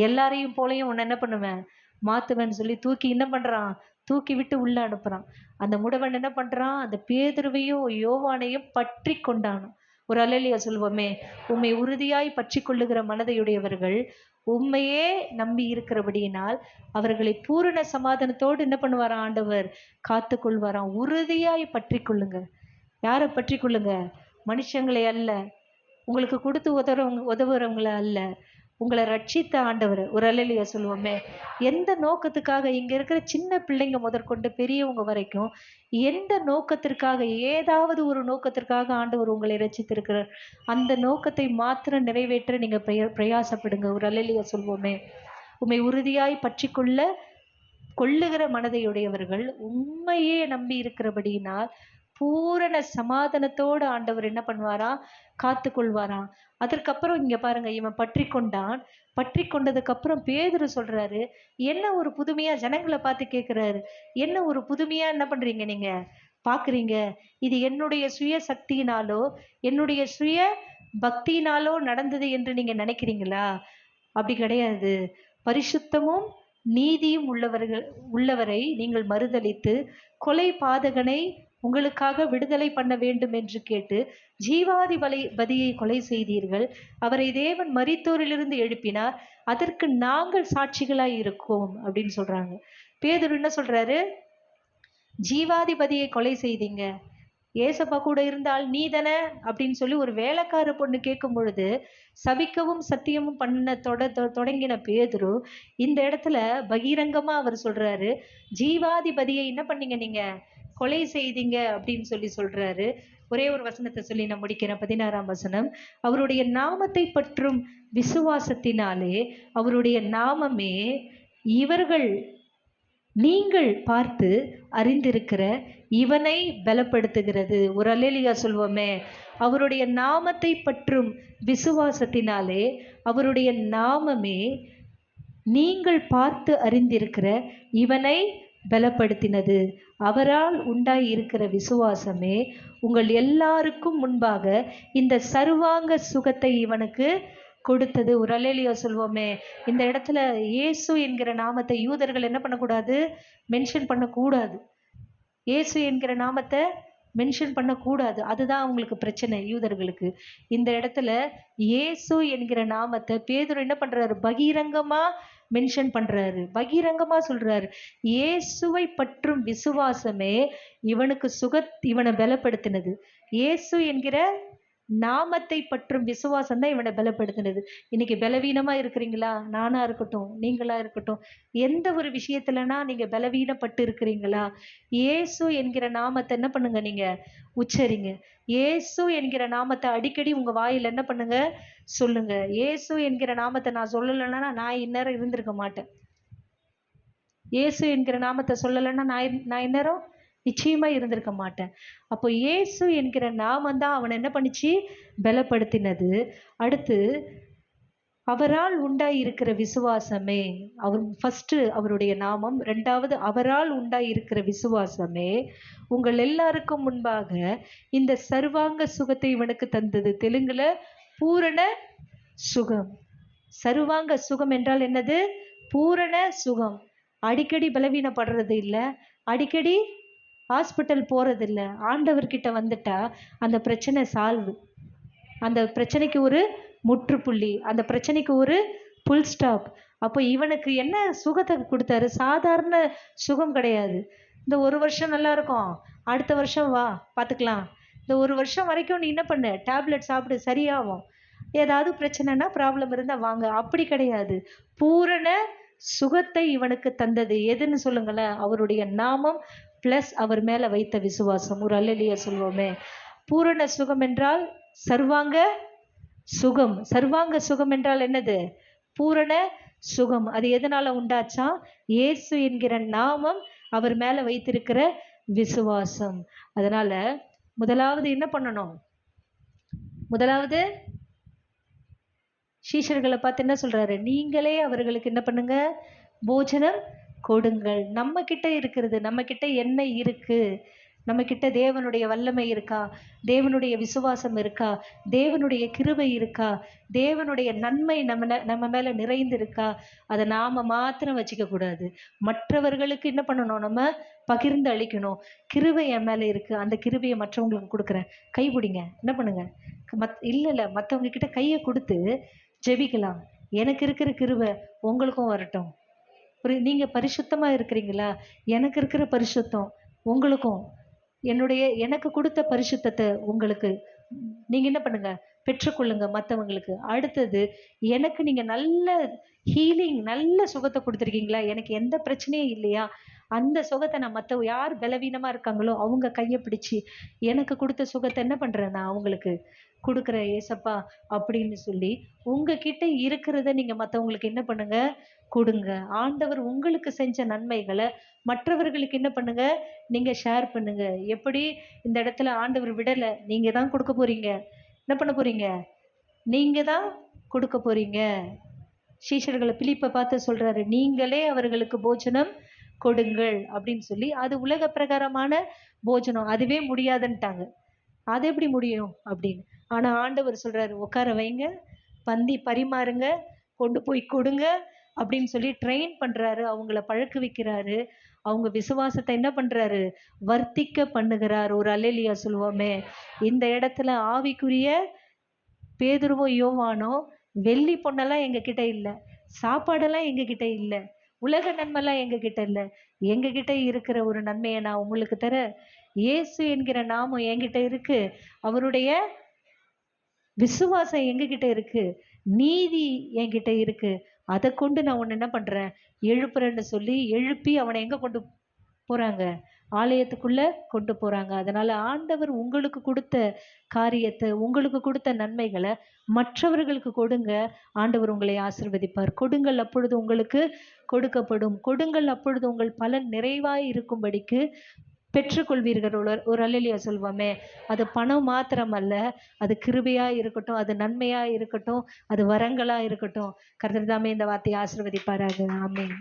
எல்லாரையும் போலையும் உன்னை என்ன பண்ணுவேன், மாத்துவேன்னு சொல்லி தூக்கி என்ன பண்றான், தூக்கி விட்டு உள்ள அனுப்புறான். அந்த முடவன் என்ன பண்றான், அந்த பேதுருவையும் யோவானையும் பற்றி கொண்டானோ. ஒரு அல்லேலூயா சொல்வோமே. உம்மை உறுதியாய் பற்றி கொள்ளுகிற மனதையுடையவர்கள் உண்மையே நம்பி இருக்கிறபடியினால் அவர்களை பூரண சமாதானத்தோடு என்ன பண்ணுவாராம், ஆண்டவர் காத்து கொள்வாராம். உறுதியாய் பற்றி கொள்ளுங்க. யாரை பற்றி கொள்ளுங்க, மனுஷங்களை அல்ல, உங்களுக்கு கொடுத்து உதவுறவங்களை அல்ல, உங்களை ரட்சித்த ஆண்டவர். ஒரு அல்லேலூயா சொல்லுவோமே. எந்த நோக்கத்துக்காக, இங்க இருக்கிற சின்ன பிள்ளைங்க முதற்கொண்டு பெரியவங்க வரைக்கும் எந்த நோக்கத்திற்காக, ஏதாவது ஒரு நோக்கத்திற்காக ஆண்டவர் உங்களை ரட்சித்திருக்கிறார். அந்த நோக்கத்தை மாத்திரம் நிறைவேற்ற நீங்க பிரயாசப்படுங்க. ஒரு அல்லேலூயா சொல்லுவோமே. உம்மை உறுதியாய் பற்றி கொள்ளுகிற மனதையுடையவர்கள் உண்மையே நம்பி இருக்கிறபடியினால் பூரண சமாதானத்தோடு ஆண்டவர் என்ன பண்ணுவாரா, காத்து கொள்வாராம். அதற்கப்புறம் இங்க பாருங்க, இவன் பற்றி கொண்டான். பற்றி கொண்டதுக்கு அப்புறம் பேதுரு சொல்றாரு, என்ன ஒரு புதுமையா, ஜனங்களை பார்த்து கேட்கிறாரு, என்ன ஒரு புதுமையா என்ன பண்றீங்க நீங்க பாக்குறீங்க, இது என்னுடைய சுய சக்தியினாலோ என்னுடைய சுய பக்தியினாலோ நடந்தது என்று நீங்க நினைக்கிறீங்களா? அப்படி கிடையாது. பரிசுத்தமும் நீதியும் உள்ளவரை நீங்கள் மறுதலித்து கொலை பாதகனை உங்களுக்காக விடுதலை பண்ண வேண்டும் என்று கேட்டு பதியை கொலை செய்தீர்கள். அவரை தேவன் மரித்தோரிலிருந்து எழுப்பினார், அதற்கு நாங்கள் சாட்சிகளாய் இருக்கோம் அப்படின்னு சொல்றாங்க. பேதுரு என்ன சொல்றாரு, ஜீவாதிபதியை கொலை செய்தீங்க, ஏசப்பா கூட இருந்தால் நீ தானே அப்படின்னு சொல்லி ஒரு வேலைக்கார பொண்ணு கேட்கும் பொழுது சபிக்கவும் சத்தியமும் பண்ண தொடங்கின பேதுரு இந்த இடத்துல பகிரங்கமா அவர் சொல்றாரு, ஜீவாதிபதியை என்ன பண்ணீங்க, நீங்க கொலை செய்தீங்க அப்படின்னு சொல்றாரு. ஒரே ஒரு வசனத்தை சொல்லி நான் முடிக்கிறேன். 16ஆம் வசனம். அவருடைய நாமத்தை பற்றும் விசுவாசத்தினாலே அவருடைய நாமமே இவர்கள் நீங்கள் பார்த்து அறிந்திருக்கிற இவனை பலப்படுத்துகிறது. ஒரு அல்லேலூயா சொல்வோமே. அவருடைய நாமத்தை பற்றும் விசுவாசத்தினாலே அவருடைய நாமமே நீங்கள் பார்த்து அறிந்திருக்கிற இவனை பலப்படுத்தினது. அவரால் உண்டாய் இருக்கிற விசுவாசமே உங்கள் எல்லாருக்கும் முன்பாக இந்த சர்வாங்க சுகத்தை இவனுக்கு கொடுத்தது. ஒரு அல்லேலூயா சொல்வோமே. இந்த இடத்துல இயேசு என்கிற நாமத்தை யூதர்கள் என்ன பண்ணக்கூடாது, மென்ஷன் பண்ணக்கூடாது. இயேசு என்கிற நாமத்தை மென்ஷன் பண்ணக்கூடாது. அதுதான் அவங்களுக்கு பிரச்சனை யூதர்களுக்கு. இந்த இடத்துல இயேசு என்கிற நாமத்தை பேதுரு என்ன பண்றாரு, பகிரங்கமா மென்ஷன் பண்றாரு, பகிரங்கமா சொல்றாரு. இயேசுவை பற்றும் விசுவாசமே இவனுக்கு இவனை பலப்படுத்தினது. இயேசு என்கிற நாமத்தை பற்றும் விசுவாசம் தான் இவனை பலப்படுத்தினது. இன்னைக்கு பலவீனமா இருக்கிறீங்களா? நானா இருக்கட்டும், நீங்களா இருக்கட்டும், எந்த ஒரு விஷயத்துலனா நீங்க பலவீனப்பட்டு இருக்கிறீங்களா? இயேசு என்கிற நாமத்தை என்ன பண்ணுங்க, நீங்க உச்சரிங்க. இயேசு என்கிற நாமத்தை அடிக்கடி உங்க வாயில என்ன பண்ணுங்க, சொல்லுங்க. இயேசு என்கிற நாமத்தை நான் சொல்லலைன்னா நான் இந்நேரம் இருந்திருக்க மாட்டேன். இயேசு என்கிற நாமத்தை சொல்லலைன்னா நான் இந்நேரம் நிச்சயமா இருந்திருக்க மாட்டேன். அப்போ இயேசு என்கிற நாமம் தான் அவனை என்ன பண்ணிச்சு, பலப்படுத்தினது. அடுத்து அவரால் உண்டாய் இருக்கிற விசுவாசமே, அவர் ஃபர்ஸ்ட் அவருடைய நாமம், ரெண்டாவது அவரால் உண்டாய் இருக்கிற விசுவாசமே உங்கள் எல்லாருக்கும் முன்பாக இந்த சர்வாங்க சுகத்தை இவனுக்கு தந்தது. தெலுங்குல பூரண சுகம். சர்வாங்க சுகம் என்றால் என்னது? பூரண சுகம். அடிக்கடி பலவீனப்படுறது இல்லை, அடிக்கடி ஹாஸ்பிட்டல் போறது இல்லை. ஆண்டவர்கிட்ட வந்துட்டா அந்த பிரச்சனை சால்வ், அந்த பிரச்சனைக்கு ஒரு முற்றுப்புள்ளி, அந்த பிரச்சனைக்கு ஒரு புல் ஸ்டாப். அப்போ இவனுக்கு என்ன சுகத்தை கொடுத்தாரு? சாதாரண சுகம் கிடையாது. இந்த ஒரு வருஷம் நல்லா இருக்கும், அடுத்த வருஷம் வா பார்த்துக்கலாம், இந்த ஒரு வருஷம் வரைக்கும் நீ என்ன பண்ணு, டேப்லெட் சாப்பிடு சரியாகும், ஏதாவது பிரச்சனைனா ப்ராப்ளம் இருந்தால் வாங்க, அப்படி கிடையாது. பூரண சுகத்தை இவனுக்கு தந்தது எதுன்னு சொல்லுங்களேன்? அவருடைய நாமம் பிளஸ் அவர் மேல வைத்த விசுவாசம். ஒரு அல்லேலூயா சொல்வோமே. பூரண சுகம் என்றால் சர்வாங்க சுகம். சர்வாங்க சுகம் என்றால் என்னது? பூரண சுகம். அது எதனால உண்டாச்சா? இயேசு என்கிற நாமம், அவர் மேல வைத்திருக்கிற விசுவாசம். அதனால முதலாவது என்ன பண்ணணும்? முதலாவது சீஷர்களை பார்த்து என்ன சொல்றாரு? நீங்களே அவர்களுக்கு என்ன பண்ணுங்க, போஜனம் கொடுங்கள். நம்ம கிட்ட இருக்கிறது, நம்ம கிட்ட என்ன இருக்கு? நம்ம கிட்ட தேவனுடைய வல்லமை இருக்கா? தேவனுடைய விசுவாசம் இருக்கா? தேவனுடைய கிருபை இருக்கா? தேவனுடைய நன்மை நம்ம மேல நிறைந்து இருக்கா? அதை நாம மாத்திரம் வச்சுக்க கூடாது, மற்றவர்களுக்கு என்ன பண்ணணும், நம்ம பகிர்ந்து அளிக்கணும். கிருபை என் மேல இருக்கு, அந்த கிருபையை மற்றவங்களுக்கு கொடுக்குறேன். கைப்பிடிங்க, என்ன பண்ணுங்க, இல்ல மற்றவங்க கிட்ட கையை கொடுத்து ஜெபிக்கலாம். எனக்கு இருக்கிற கிருபை உங்களுக்கும் வரட்டும். நீங்க பரிசுத்தமா இருக்கிறீங்களா? எனக்கு இருக்கிற பரிசுத்தம் உங்களுக்கும், எனக்கு கொடுத்த பரிசுத்தத்தை உங்களுக்கு நீங்க என்ன பண்ணுங்க, பெற்றுக்கொள்ளுங்க மற்றவங்களுக்கு. அடுத்தது, எனக்கு நீங்க நல்ல ஹீலிங், நல்ல சுகத்தை கொடுத்துருக்கீங்களா? எனக்கு எந்த பிரச்சனையும் இல்லையா? அந்த சுகத்தை நான் யார் பலவீனமா இருக்காங்களோ அவங்க கையை பிடிச்சி எனக்கு கொடுத்த சுகத்தை என்ன பண்றேன், நான் அவங்களுக்கு கொடுக்குற ஏசப்பா அப்படின்னு சொல்லி உங்ககிட்ட இருக்கிறத நீங்க மற்றவங்களுக்கு என்ன பண்ணுங்க, கொடுங்க. ஆண்டவர் உங்களுக்கு செஞ்ச நன்மைகளை மற்றவர்களுக்கு என்ன பண்ணுங்க, நீங்க ஷேர் பண்ணுங்க. எப்படி இந்த இடத்துல ஆண்டவர் விடலை, நீங்க தான் கொடுக்க போறீங்க. என்ன பண்ண போறீங்க? நீங்க தான் கொடுக்க போறீங்க. சீஷர்களை பிலிப்பை பார்த்து சொல்றாரு, நீங்களே அவர்களுக்கு போஜனம் கொடுங்கள் அப்படின்னு சொல்லி. அது உலக பிரகாரமான போஜனம், அதுவே முடியாதுன்ட்டாங்க. அது எப்படி முடியும் அப்படின்னு. ஆனா ஆண்டவர் சொல்றாரு, உட்கார வைங்க, பந்தி பரிமாறுங்க, கொண்டு போய் கொடுங்க அப்படின்னு சொல்லி ட்ரெயின் பண்றாரு, அவங்கள பழக்க வைக்கிறாரு. அவங்க விசுவாசத்தை என்ன பண்றாரு, வர்த்திக்க பண்ணுகிறார். ஒரு அல்லேலூயா சொல்லுவோமே. இந்த இடத்துல ஆவிக்குரிய பேதுருவும் யோவானும், வெள்ளி பொண்ணெல்லாம் எங்க கிட்ட இல்லை, சாப்பாடெல்லாம் எங்க கிட்ட இல்லை, உலக நன்மைலாம் எங்க கிட்ட இல்லை, எங்க கிட்ட இருக்கிற ஒரு நன்மையை நான் உங்களுக்கு தர, இயேசு என்கிற நாமம் என்கிட்ட இருக்கு, அவருடைய விசுவாசம் எங்ககிட்ட இருக்கு, நீதி என்கிட்ட இருக்கு, அதை கொண்டு நான் உன்னை என்ன பண்றேன், எழுப்புறேன்னு சொல்லி எழுப்பி அவனை எங்க கொண்டு போறாங்க, ஆலயத்துக்குள்ள கொண்டு போறாங்க. அதனால ஆண்டவர் உங்களுக்கு கொடுத்த காரியத்தை, உங்களுக்கு கொடுத்த நன்மைகளை மற்றவர்களுக்கு கொடுங்க. ஆண்டவர் உங்களை ஆசீர்வதிப்பார். கொடுங்கள், அப்பொழுது உங்களுக்கு கொடுக்கப்படும். கொடுங்கள், அப்பொழுது உங்கள் பலன் நிறைவாய் இருக்கும்படிக்கு பெற்றுக்கொள்வீர்கள். ஒரு அல்லேலூயா சொல்வோமே. அது பணம் மாத்திரம் அல்ல, அது கிருபையா இருக்கட்டும், அது நன்மையா இருக்கட்டும், அது வரங்களா இருக்கட்டும். கர்த்தர் தாமே இந்த வார்த்தையை ஆசீர்வதிப்பாராக. ஆமென்.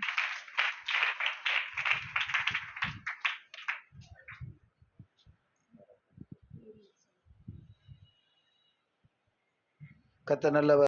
கர்த்தர் நல்லவர்.